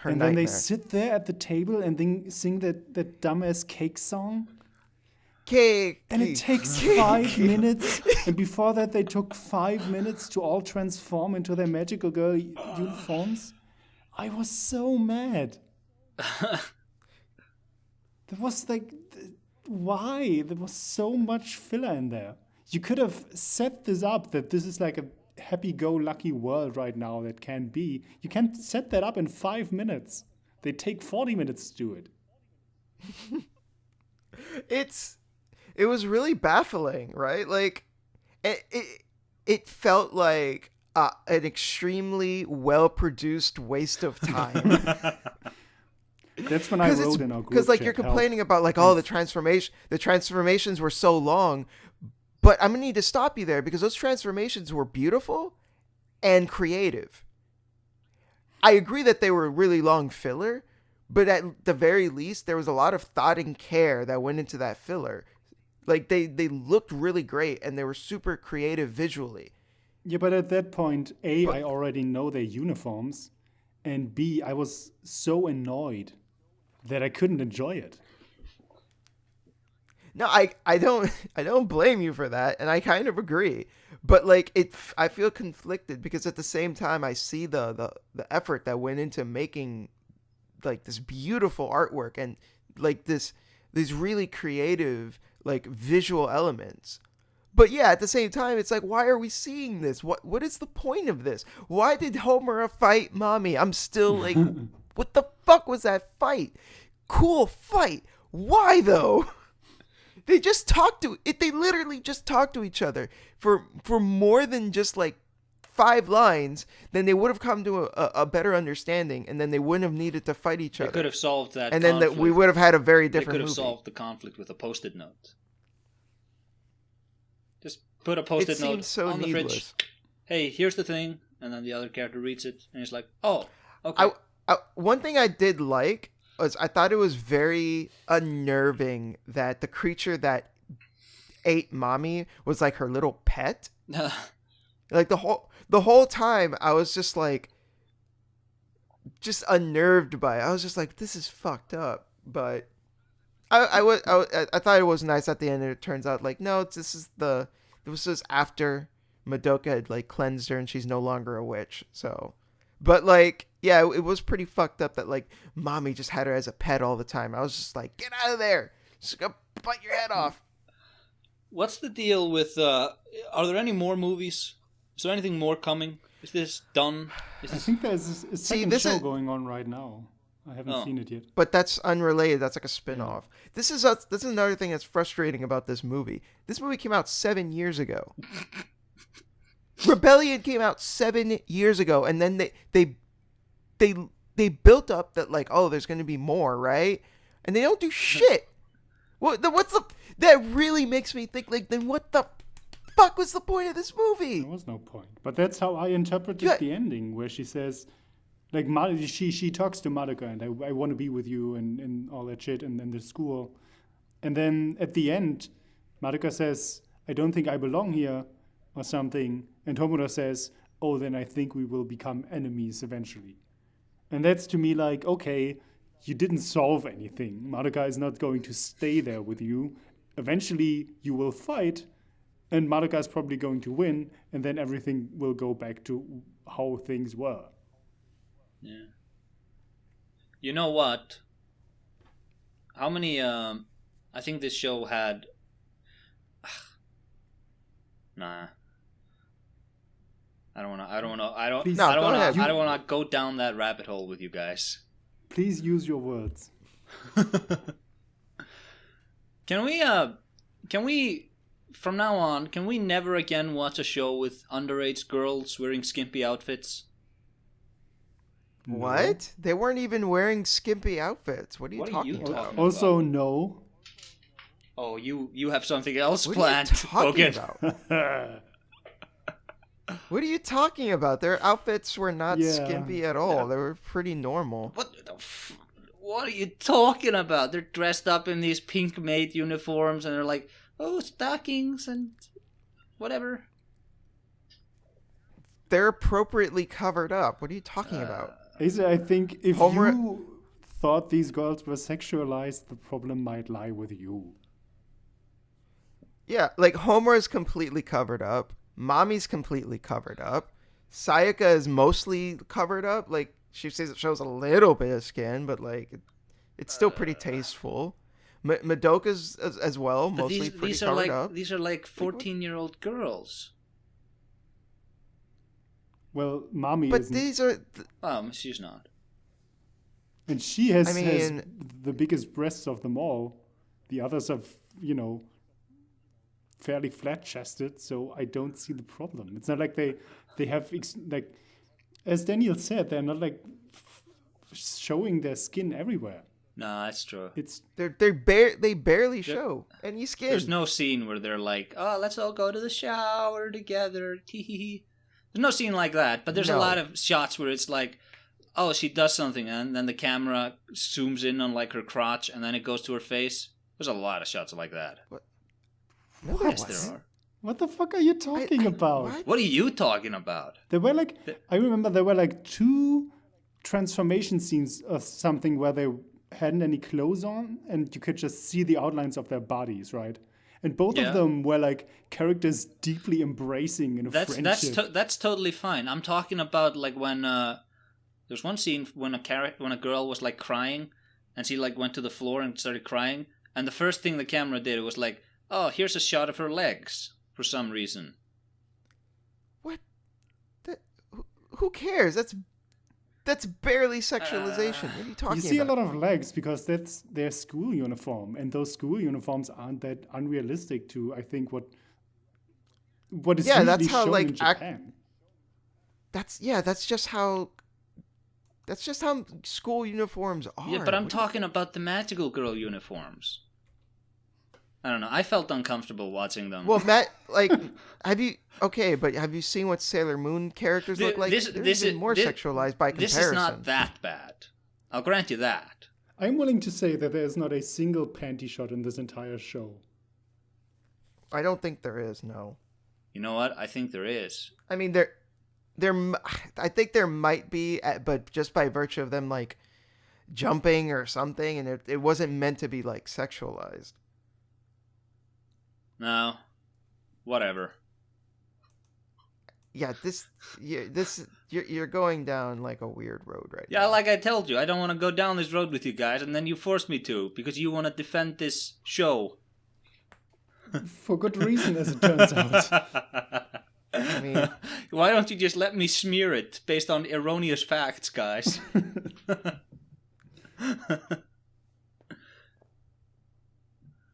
Then they sit there at the table and then sing that dumbass cake song? Cake. And it takes 5 minutes. And before that, they took 5 minutes to all transform into their magical girl uniforms. I was so mad. There was like, why? There was so much filler in there. You could have set this up that this is like a happy-go-lucky world right now that can be. You can't set that up in 5 minutes. They take 40 minutes to do it. It was really baffling, right? Like, it felt like an extremely well-produced waste of time. That's when I wrote in our group because like you're complaining about like the transformations were so long, but I'm gonna need to stop you there because those transformations were beautiful and creative. I agree that they were really long filler, but at the very least there was a lot of thought and care that went into that filler. Like they looked really great and they were super creative visually. Yeah, but at that point, I already know their uniforms, and B, I was so annoyed that I couldn't enjoy it. No, I don't blame you for that, and I kind of agree. But like I feel conflicted because at the same time I see the effort that went into making like this beautiful artwork and like these really creative like visual elements. But yeah, at the same time, it's like, why are we seeing this? What is the point of this? Why did Homer fight Mommy? I'm still like, what the fuck was that fight? Cool fight. Why though? They literally just talked to each other for more than just like 5 lines, then they would have come to a better understanding, and then they wouldn't have needed to fight each They other. could have solved that and conflict. then we would have had a very They different could have movie. solved the conflict with a post-it note. Just put a post-it note so on the needless. fridge. Hey, here's the thing, and then the other character reads it, and he's like, "Oh, okay." One thing I did like was I thought it was very unnerving that the creature that ate Mommy was like her little pet. Like the whole time I was just like unnerved by it. I was just like, this is fucked up. But I thought it was nice at the end, and it turns out like, no, this was after Madoka had like cleansed her and she's no longer a witch. So, but like, yeah, it was pretty fucked up that like Mommy just had her as a pet all the time. I was just like, get out of there, just gonna bite your head off. What's the deal with? Are there any more movies? Is there anything more coming? Is this done? I think there's a second show going on right now. I haven't seen it yet. But that's unrelated. That's like a spin-off. Yeah. This is another thing that's frustrating about this movie. This movie came out 7 years ago. Rebellion came out 7 years ago, and then they built up that like, oh, there's going to be more, right? And they don't do shit. That really makes me think like, then what the fuck was the point of this movie? There was no point. But that's how I interpreted the ending, where she says, like, she talks to Madoka, and I want to be with you, and all that shit, and then the school. And then at the end, Madoka says, I don't think I belong here, or something. And Homura says, oh, then I think we will become enemies eventually. And that's to me like, okay, you didn't solve anything. Madoka is not going to stay there with you. Eventually, you will fight, and Madoka is probably going to win, and then everything will go back to how things were. Yeah. You know what? How many? I think this show had. Nah. I don't want to go down that rabbit hole with you guys. Please use your words. Can we from now on, can we never again watch a show with underage girls wearing skimpy outfits? What? They weren't even wearing skimpy outfits. What are you talking about? Also, no. Oh, you have something else What planned. are you talking about? What are you talking about? Their outfits were not skimpy at all. Yeah. They were pretty normal. What are you talking about? They're dressed up in these pink maid uniforms, and they're like, oh, stockings and whatever. They're appropriately covered up. What are you talking about? Asa, I think if you thought these girls were sexualized, the problem might lie with you. Yeah, like Homer is completely covered up. Mommy's completely covered up. Sayaka is mostly covered up. Like, she says it shows a little bit of skin, but like it's still pretty tasteful. Madoka's as well, mostly pretty covered up. These are like 14-year-old girls. Well, Mommy but isn't. These are... she's not. And she has the biggest breasts of them all. The others are, fairly flat-chested, so I don't see the problem. It's not like they have, like, as Daniel said, they're not like showing their skin everywhere. No, that's true. They barely show any skin. There's no scene where they're like, oh, let's all go to the shower together. There's no scene like that, but there's a lot of shots where it's like, oh, she does something, and then the camera zooms in on like her crotch, and then it goes to her face. There's a lot of shots like that. What? No, yes, there are. What the fuck are you talking about? What are you talking about? There were like, I remember there were like 2 transformation scenes or something where they hadn't any clothes on, and you could just see the outlines of their bodies, right? And both of them were like characters deeply embracing in a friendship. That's totally fine. I'm talking about like when there's one scene when a girl was like crying, and she like went to the floor and started crying, and the first thing the camera did was like, oh, here's a shot of her legs for some reason. What? Who cares? That's barely sexualization. What are you talking about? You see a lot of legs because that's their school uniform, and those school uniforms aren't that unrealistic to, I think, what is usually shown in Japan. That's just how school uniforms are. Yeah, but I'm talking about the magical girl uniforms. I don't know. I felt uncomfortable watching them. Well, Matt, like, have you seen what Sailor Moon characters look like? They're even more sexualized by comparison. This is not that bad. I'll grant you that. I'm willing to say that there is not a single panty shot in this entire show. I don't think there is, no. You know what? I think there is. I mean, I think there might be, but just by virtue of them, like, jumping or something, and it wasn't meant to be, like, sexualized. No. Whatever. Yeah, you're going down, like, a weird road right now. Yeah, like I told you, I don't want to go down this road with you guys, and then you force me to, because you want to defend this show. For good reason, as it turns out. I mean, why don't you just let me smear it based on erroneous facts, guys?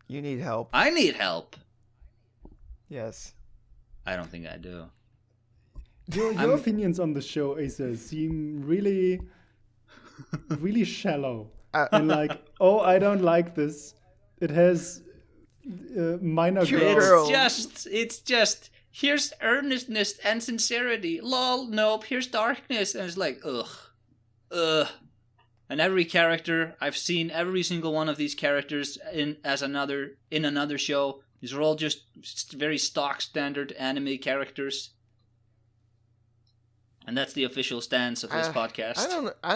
you need help. I need help. Yes. I don't think I do. Your opinions on the show, Asa, seem really, really shallow. And like, oh, I don't like this. It has minor girls. It's just, here's earnestness and sincerity. Lol, nope, here's darkness. And it's like, ugh. And every character, I've seen every single one of these characters in another show. These are all just very stock standard anime characters. And that's the official stance of this podcast. I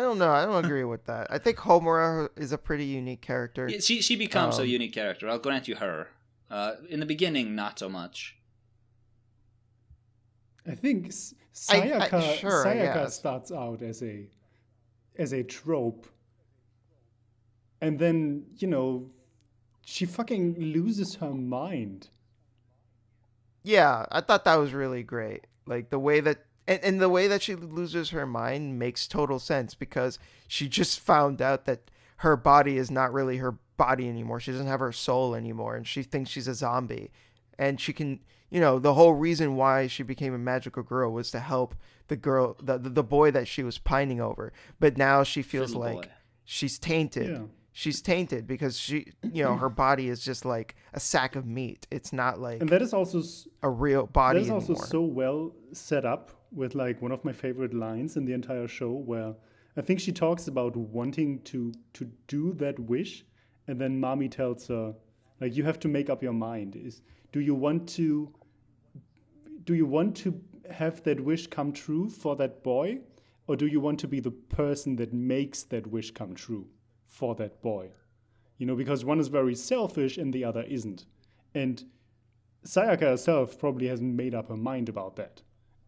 don't know. I don't agree with that. I think Homura is a pretty unique character. Yeah, she becomes a unique character. I'll grant you her. In the beginning, not so much. I think Sayaka starts out as a trope, and then she fucking loses her mind. Yeah, I thought that was really great. Like the way that. And the way that she loses her mind makes total sense because she just found out that her body is not really her body anymore. She doesn't have her soul anymore, and she thinks she's a zombie. And she can, the whole reason why she became a magical girl was to help the girl, the boy that she was pining over. But now she feels like she's tainted. Yeah. She's tainted because she, her body is just like a sack of meat. It's not like, and that is also a real body anymore. That is anymore. also so well set up with like one of my favorite lines in the entire show, where I think she talks about wanting to do that wish, and then Mami tells her, like, you have to make up your mind. Do you want to have that wish come true for that boy, or do you want to be the person that makes that wish come true for that boy? Because one is very selfish and the other isn't. And Sayaka herself probably hasn't made up her mind about that.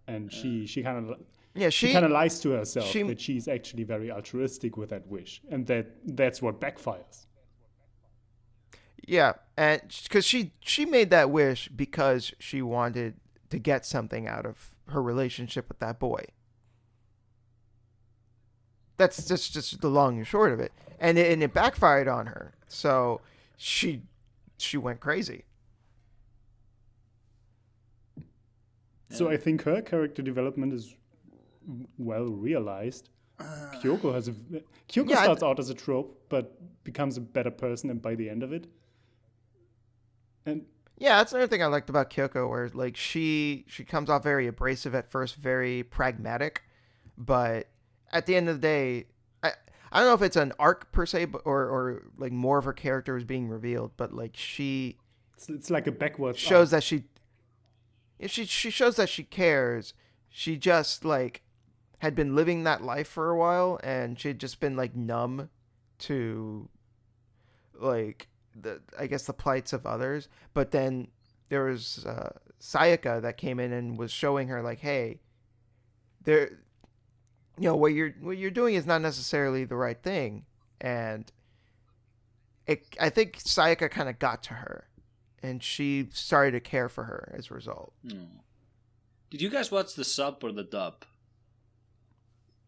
And she kind of lies to herself that she's actually very altruistic with that wish, and that's what backfires. Yeah, and because she made that wish because she wanted to get something out of her relationship with that boy. That's just the long and short of it, and it backfired on her. So she went crazy. So I think her character development is well realized. Kyoko starts out as a trope, but becomes a better person, and by the end of it, and yeah, that's another thing I liked about Kyoko, where like she comes off very abrasive at first, very pragmatic, but at the end of the day, I don't know if it's an arc per se, but, or like more of her character is being revealed, but like it's like a backwards shows arc. that she shows that she cares. She just like had been living that life for a while, and she'd just been like numb to like the plights of others. But then there was Sayaka that came in and was showing her like, hey, what you're doing is not necessarily the right thing, and I think Sayaka kind of got to her. And she started to care for her as a result. Did you guys watch the sub or the dub?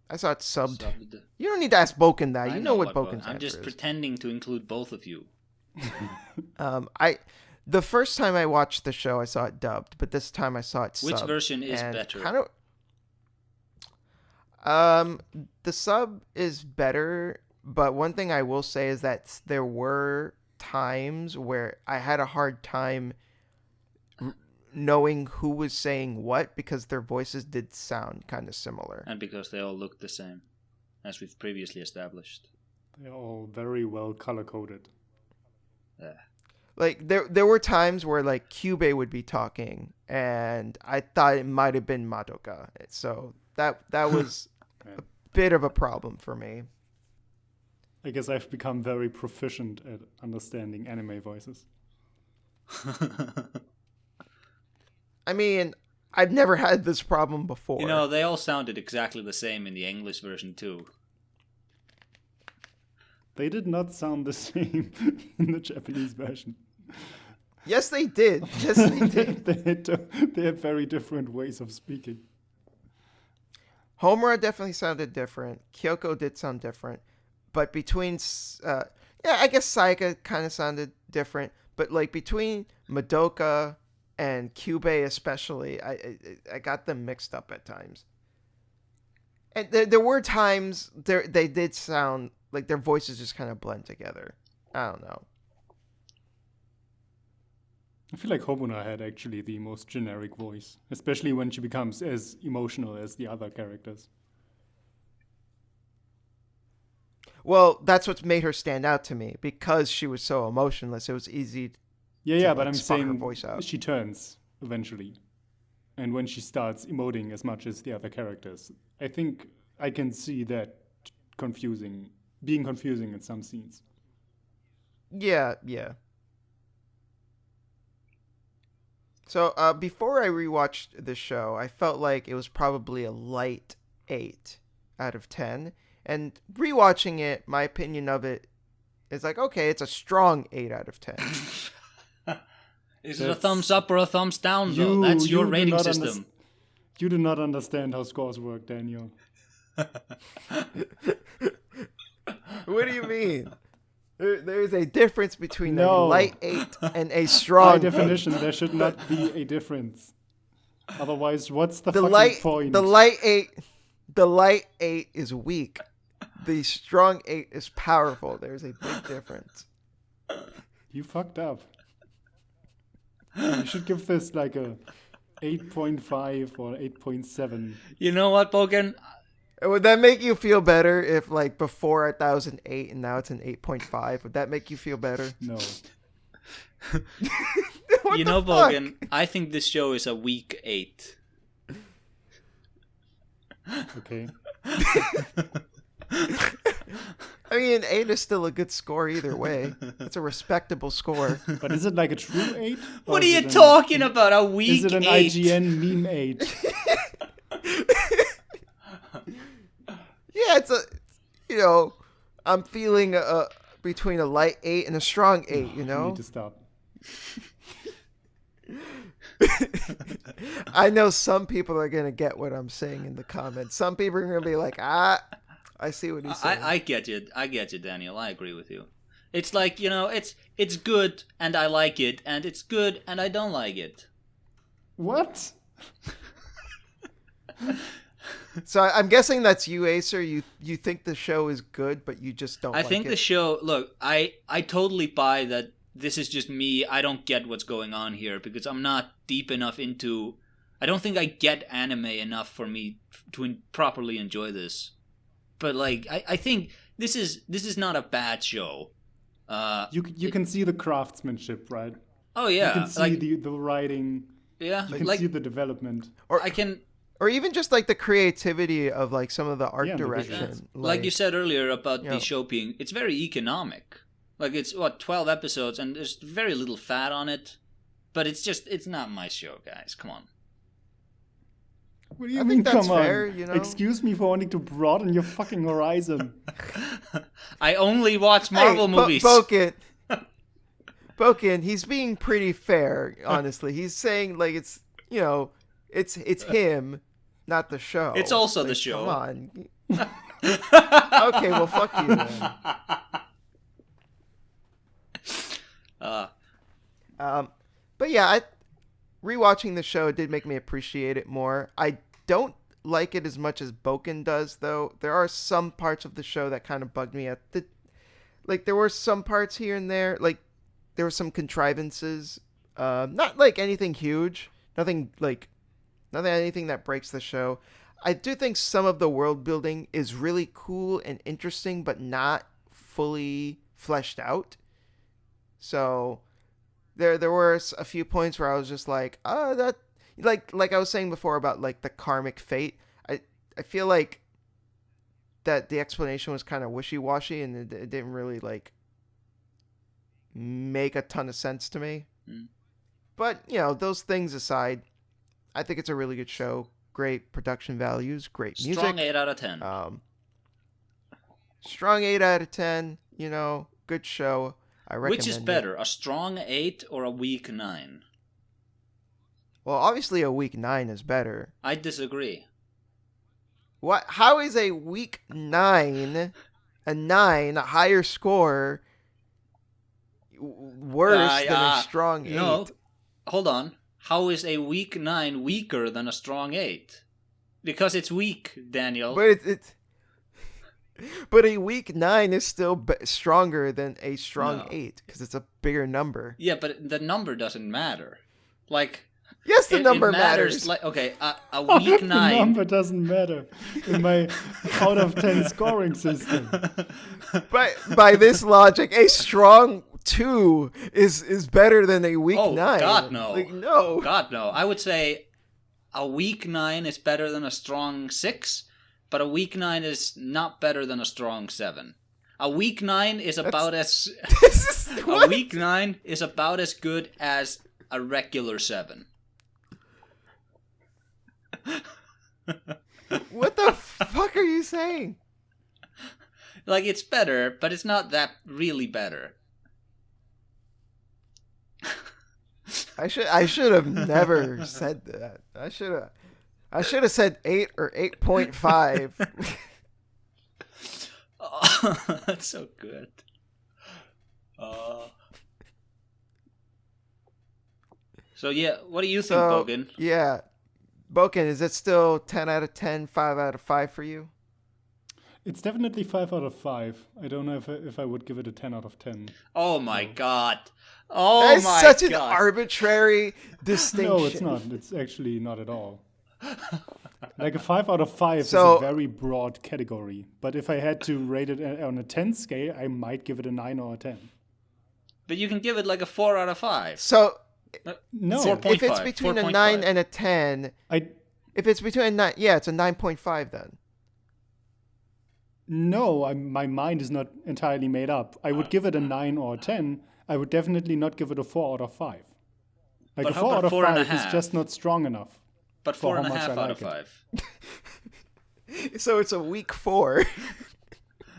I saw it subbed. You don't need to ask Boken that. You know what Boken's answer I'm just is. pretending to include both of you. The first time I watched the show, I saw it dubbed, but this time I saw it subbed. Which version is better? The sub is better, but one thing I will say is that there were times where I had a hard time knowing who was saying what because their voices did sound kind of similar. And because they all look the same, as we've previously established. They're all very well color-coded. Yeah. Like there were times where like Cube would be talking and I thought it might have been Madoka. So that was a bit of a problem for me. I guess I've become very proficient at understanding anime voices. I mean, I've never had this problem before. You know, they all sounded exactly the same in the English version too. They did not sound the same in the Japanese version. Yes, they did. Yes, they did. They had very different ways of speaking. Homura definitely sounded different. Kyoko did sound different. But between, I guess Sayaka kind of sounded different. But like between Madoka and Cube especially, I got them mixed up at times. And there were times they did sound like their voices just kind of blend together. I don't know. I feel like Homura had actually the most generic voice, especially when she becomes as emotional as the other characters. Well, that's what made her stand out to me because she was so emotionless. It was easy. Yeah, but I'm spot her saying voice out. she turns eventually, and when she starts emoting as much as the other characters, I think I can see that being confusing in some scenes. Yeah. So before I rewatched the show, I felt like it was probably a light 8 out of 10. And rewatching it, my opinion of it is like, okay, it's a strong 8 out of 10. Is it a thumbs up or a thumbs down, though? That's your rating system. You do not understand how scores work, Daniel. What do you mean? There's a difference between a light 8 and a strong 8. By definition, there should not be a difference. Otherwise, what's the point? The light 8 is weak. The strong 8 is powerful. There's a big difference. You fucked up. You should give this like a 8.5 or 8.7. You know what, Bogan? Would that make you feel better if, like, before I thought it was an 8 and now it's an 8.5? Would that make you feel better? No. You know, Bogan, I think this show is a weak 8. Okay. I mean, 8 is still a good score either way. It's a respectable score. But is it like a true 8? What are you talking about? A weak 8? Is it an 8? IGN meme 8? Yeah, it's I'm feeling between a light 8 and a strong 8, you know? You need to stop. I know some people are going to get what I'm saying in the comments. Some people are going to be like, I see what he's saying. I get you. I get you, Daniel. I agree with you. It's like, it's good and I like it, and it's good and I don't like it. What? So I'm guessing that's you, Acer. You think the show is good, but you just don't like it. I think the show, look, I totally buy that this is just me. I don't get what's going on here because I'm not deep enough into... I don't think I get anime enough for me to properly enjoy this. But, like, I think this is not a bad show. You can see the craftsmanship, right? Oh, yeah. You can see the writing. Yeah. You can see the development. Or even just like the creativity of like some of the art direction. Like you said earlier about the show being, it's very economic. Like it's 12 episodes and there's very little fat on it. But it's not my show, guys. Come on. What do you mean, come on? Fair, Excuse me for wanting to broaden your fucking horizon. I only watch Marvel movies. Boken, he's being pretty fair, honestly. He's saying like it's him, not the show. It's also like, the show. Come on. Okay, well, fuck you then. But yeah, rewatching the show did make me appreciate it more. I don't like it as much as Boken does, though. There are some parts of the show that kind of bugged me. There were some parts here and there. Like, there were some contrivances. Not like anything huge. Nothing anything that breaks the show. I do think some of the world building is really cool and interesting, but not fully fleshed out. So there were a few points where I was just like, that, like I was saying before about like the karmic fate. I feel like that the explanation was kind of wishy-washy, and it didn't really like make a ton of sense to me. But those things aside, I think it's a really good show. Great production values, great music. Strong 8 out of 10. Strong 8 out of 10. Good show. I recommend Which is better, a strong 8 or a weak 9? Well, obviously a weak 9 is better. I disagree. What? How is a weak 9, a higher score, worse than a strong 8? No, hold on. How is a weak 9 weaker than a strong 8? Because it's weak, Daniel. But a weak 9 is still stronger than a strong 8 because it's a bigger number. Yeah, but the number doesn't matter. Like, yes, the number matters. Like, okay, a weak 9. The number doesn't matter in my out of 10 scoring system. But by this logic, a strong 2 is better than a weak 9. God, no. No. God, no. I would say a weak 9 is better than a strong 6, but a weak 9 is not better than a strong 7. A weak 9 is about a weak 9 is about as good as a regular 7. What the fuck are you saying? Like, it's better, but it's not that really better. I should have never said that. I should have said 8 or 8.5. Oh, that's so good. So yeah, what do you think, Bogan? Yeah, Boken, is it still 10 out of 10, 5 out of 5 for you? It's definitely 5 out of 5. I don't know if I would give it a 10 out of 10. Oh my god. Oh That is my such god. an arbitrary distinction. No, it's not. It's actually not at all. Like a 5 out of 5 is a very broad category. But if I had to rate it on a 10 scale, I might give it a 9 or a 10. But you can give it like a 4 out of 5. So No. 4.5. if it's between 4.5. a 9 and a 10, if it's between a 9, yeah, it's a 9.5 then. No, my mind is not entirely made up. I would give it a 9 or a 10. I would definitely not give it a 4 out of 5. Like But a how 4 about out of 4 and a 5 is half? just not strong enough. But for how 4.5 much I out like of 5. So it's a weak 4.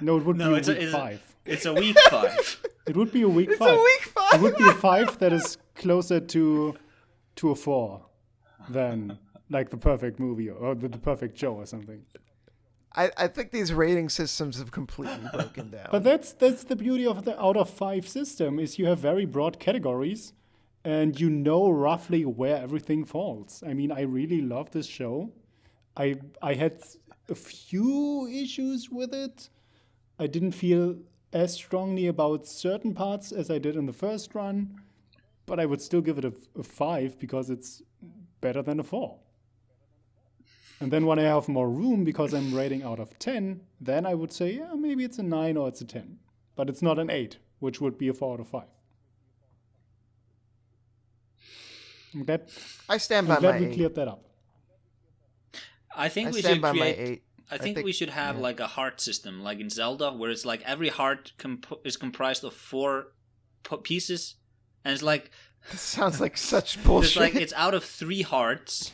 No, it would No, be a weak 5. It's a weak 5. It would be a weak 5. It's a weak 5. It would be a 5 that is closer to a 4 than like the perfect movie or the perfect show or something. I think these rating systems have completely broken down. But that's the beauty of the out of 5 system is you have very broad categories and you know roughly where everything falls. I mean, I really love this show. I had a few issues with it. I didn't feel as strongly about certain parts as I did in the first run, but I would still give it a 5 because it's better than a 4. And then when I have more room because I'm rating out of 10, then I would say, yeah, maybe it's a 9 or it's a 10. But it's not an 8, which would be a 4 out of 5. I stand by I'm glad my we 8. cleared that up. I think I we stand should by my create 8. I think we should have like a heart system, like in Zelda, where it's like every heart is comprised of 4 pieces, and it's like This sounds like such bullshit. it's like it's out of 3 hearts,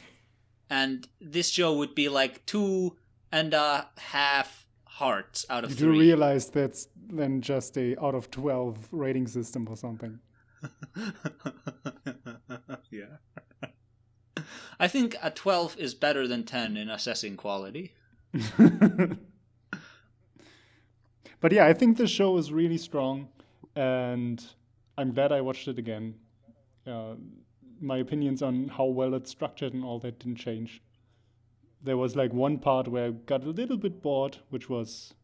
and this show would be like 2.5 hearts out of You 3. do realize that's then just a out of 12 rating system or something. Yeah. I think a 12 is better than 10 in assessing quality. But yeah, I think the show is really strong, and I'm glad I watched it again. My opinions on how well it's structured and all that didn't change. There was like one part where I got a little bit bored, which was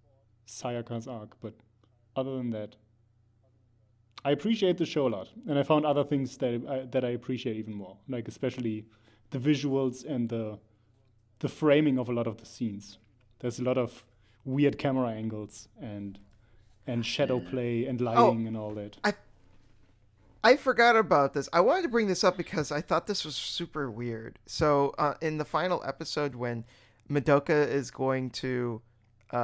Sayaka's arc, but other than that, I appreciate the show a lot, and I found other things that I appreciate even more, like especially the visuals and the framing of a lot of the scenes. There's a lot of weird camera angles and shadow play and lighting and all that. I forgot about this. I wanted to bring this up because I thought this was super weird. So in the final episode, when Madoka is going to,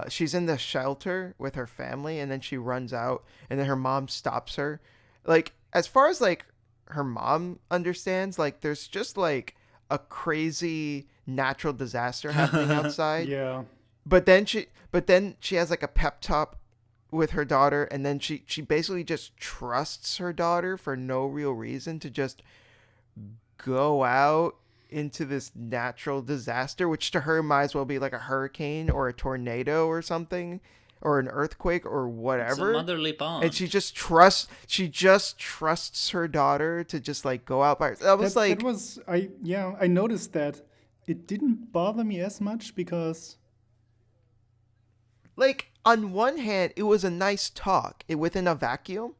she's in the shelter with her family, and then she runs out, and then her mom stops her. Like, as far as like her mom understands, like there's just like a crazy natural disaster happening outside. Yeah. But then she has like a pep talk with her daughter, and then she basically just trusts her daughter for no real reason to just go out into this natural disaster, which to her might as well be like a hurricane or a tornado or something, or an earthquake or whatever. It's a motherly bond. And she just trusts her daughter to just like go out by herself. I noticed that it didn't bother me as much because, like, on one hand, it was a nice talk within a vacuum,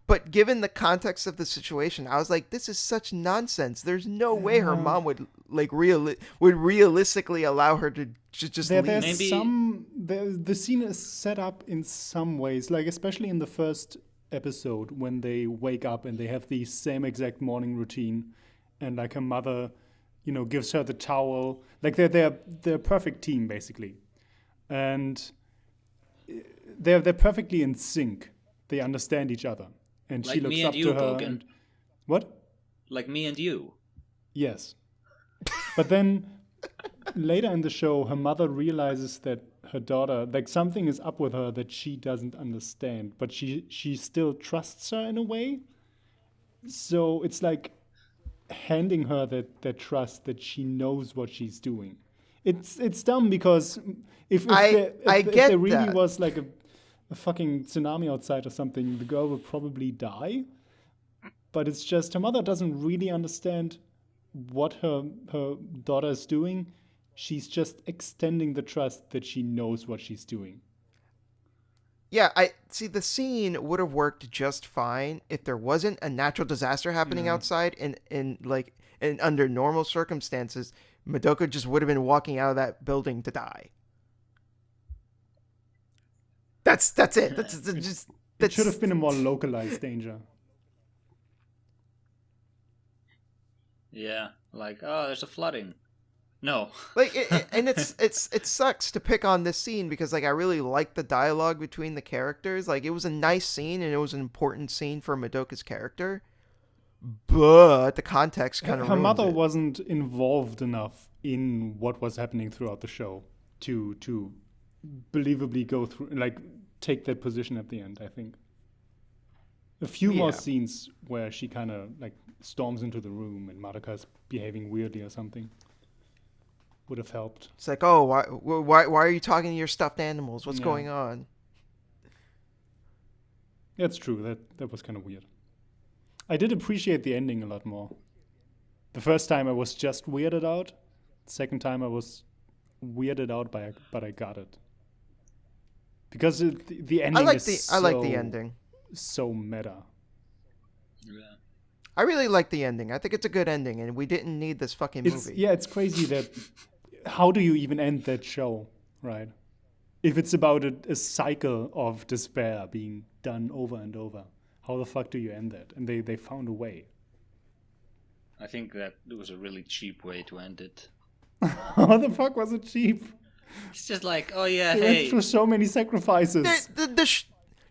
but given the context of the situation, I was like, this is such nonsense. There's no way her mom would like realistically allow her to just leave. The scene is set up in some ways, like especially in the first episode when they wake up and they have the same exact morning routine, and like her mother, gives her the towel. Like they're a perfect team basically, and they're perfectly in sync. They understand each other, and like she looks me up and you, to her. Bogan. And, what? Like me and you. Yes, but then later in the show, her mother realizes that her daughter, like something is up with her that she doesn't understand, but she still trusts her in a way. So it's like handing her that trust that she knows what she's doing. It's dumb because if there really was like a fucking tsunami outside or something, the girl would probably die. But it's just her mother doesn't really understand what her daughter is doing. She's just extending the trust that she knows what she's doing. Yeah, I see the scene would have worked just fine if there wasn't a natural disaster happening outside and under normal circumstances, Madoka just would have been walking out of that building to die. That's it. It should have been a more localized danger. Yeah, like, oh, there's a flooding. No. Like, it sucks to pick on this scene because, like, I really like the dialogue between the characters. Like, it was a nice scene and it was an important scene for Madoka's character. But the context kind of her mother it. wasn't involved enough in what was happening throughout the show to believably go through, like, take that position at the end. I think a few more scenes where she kind of like storms into the room and Madoka's behaving weirdly or something would have helped. It's like, oh, why are you talking to your stuffed animals? What's going on? That's true. That was kind of weird. I did appreciate the ending a lot more. The first time I was just weirded out. The second time I was weirded out but I got it. Because the ending I like the ending. So meta. Yeah. I really like the ending. I think it's a good ending, and we didn't need this fucking movie. Yeah, it's crazy that how do you even end that show, right? If it's about a cycle of despair being done over and over, how the fuck do you end that? And they found a way. I think that it was a really cheap way to end it. How the fuck was it cheap? It's just like, oh yeah, They went through so many sacrifices.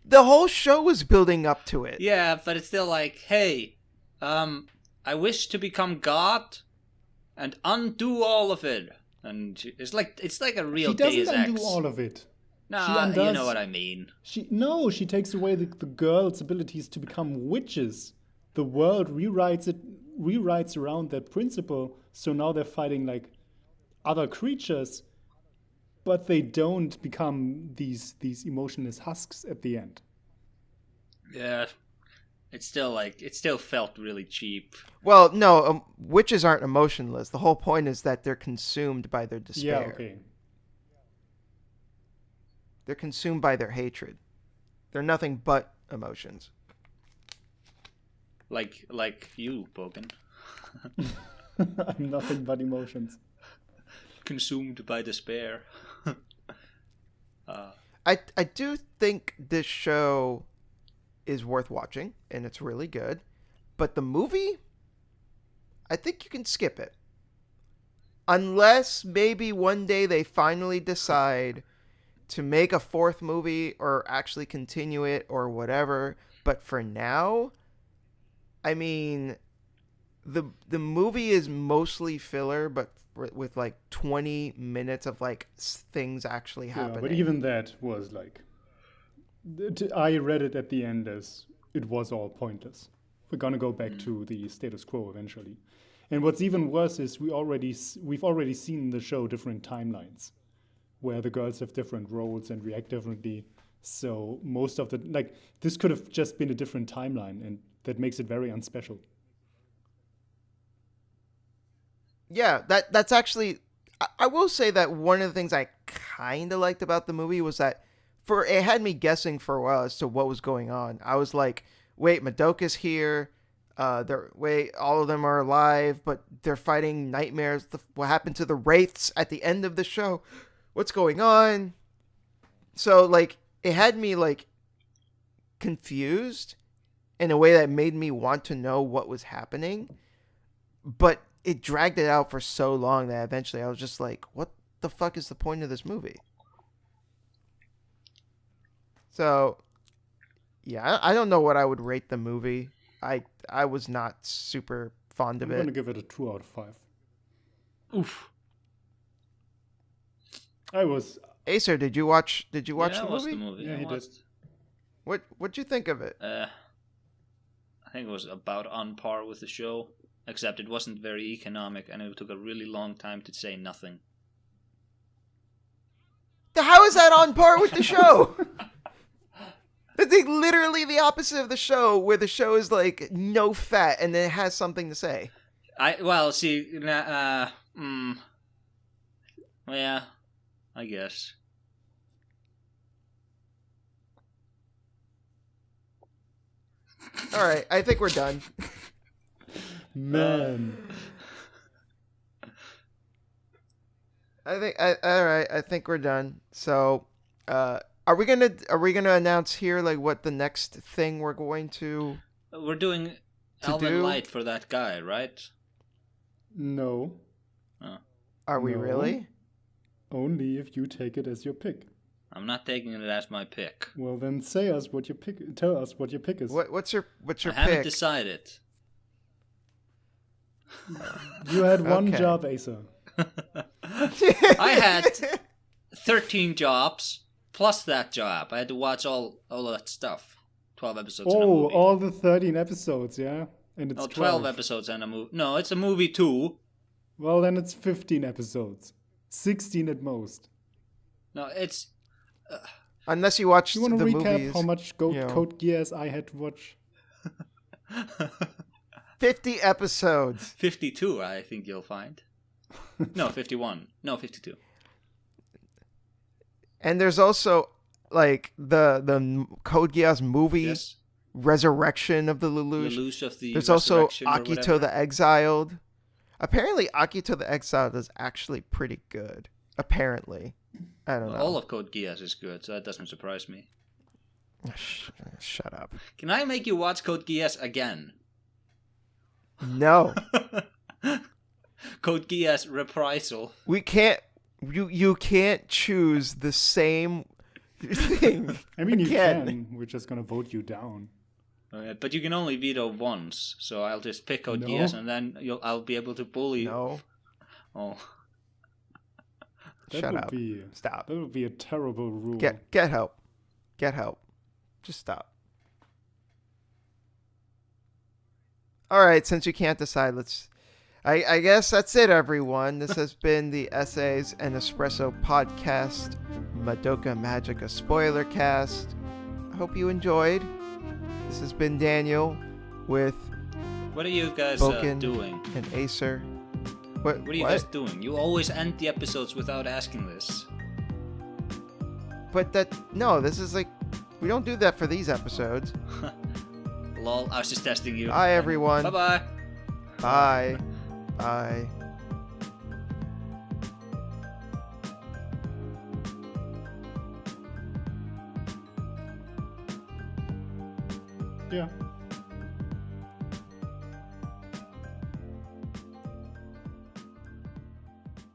The whole show was building up to it. Yeah, but it's still like, hey, I wish to become God and undo all of it. And it's like a real Deus Ex. She doesn't undo all of it. Nah, you know what I mean. She takes away the girl's abilities to become witches. The world rewrites around that principle. So now they're fighting like other creatures, but they don't become these emotionless husks at the end. Yeah, It's still like it still felt really cheap. Well, no, witches aren't emotionless. The whole point is that they're consumed by their despair. Yeah, okay. They're consumed by their hatred. They're nothing but emotions. Like you, Bogan. I'm nothing but emotions. Consumed by despair. I do think this show is worth watching, and it's really good. But the movie, I think you can skip it. Unless maybe one day they finally decide to make a fourth movie or actually continue it or whatever. But for now, I mean, the movie is mostly filler, but with like 20 minutes of like things actually happening. Yeah, but even that was like, I read it at the end as it was all pointless. We're gonna go back to the status quo eventually. And what's even worse is we've already seen in the show different timelines where the girls have different roles and react differently. So most of the this could have just been a different timeline, and that makes it very unspecial. Yeah, that's actually, I will say that one of the things I kind of liked about the movie was that it had me guessing for a while as to what was going on. I was like, wait, Madoka's here. All of them are alive, but they're fighting nightmares. What happened to the wraiths at the end of the show? What's going on? So like, it had me like confused in a way that made me want to know what was happening, but it dragged it out for so long that eventually I was just like, what the fuck is the point of this movie? So, yeah, I don't know what I would rate the movie. I was not super fond of I'm it. going to give it a 2 out of 5. Oof. I was... Acer, did you watch the movie? I watched the movie. Yeah, he did. What'd you think of it? I think it was about on par with the show, except it wasn't very economic, and it took a really long time to say nothing. How is that on par with the show? It's like literally the opposite of the show, where the show is like no fat and then it has something to say. Yeah, I guess. All right, I think we're done. Man. I think we're done. So, are we gonna announce here like what the next thing we're going to? We're doing Elven Light for that guy, right? No. Are we No. really? Only if you take it as your pick. I'm not taking it as my pick. Well, then tell us what your pick is. What's your I haven't pick? decided. You had one Okay. job, Asa. I had 13 jobs plus that job. I had to watch all of that stuff. 12 episodes in a movie. All the 13 episodes, yeah? And it's 12 episodes and a movie. No, it's a movie too. Well, then it's 15 episodes. 16 at most. No, it's... Unless you watch You want the to recap movies. how much Code Geass I had to watch? 50 episodes. 52, I think you'll find. No, 51. No, 52. And there's also like the Code Geass movie Yes. Resurrection of the Lelouch. Lelouch of the There's also Resurrection or Akito whatever. the Exiled. Apparently, Akito the Exiled is actually pretty good. Apparently. I don't know. All of Code Geass is good, so that doesn't surprise me. Shut up. Can I make you watch Code Geass again? No. Code Geass Reprisal. We can't. You can't choose the same thing. I mean, you again. can. We're just going to vote you down. But you can only veto once, so I'll just pick Code No. Geass and then I'll be able to bully you. No. Oh. That Shut would up. be Stop. That would be a terrible rule. Get help. Get help. Just stop. All right, since you can't decide, I guess that's it, everyone. This has been the Essays and Espresso podcast, Madoka Magica spoiler cast. I hope you enjoyed. This has been Daniel with What are you guys Boken doing? and Acer. What are you guys doing? You always end the episodes without asking this. But this is like, we don't do that for these episodes. Lol, I was just testing you. Bye, everyone. Bye-bye. Bye. Bye. Yeah.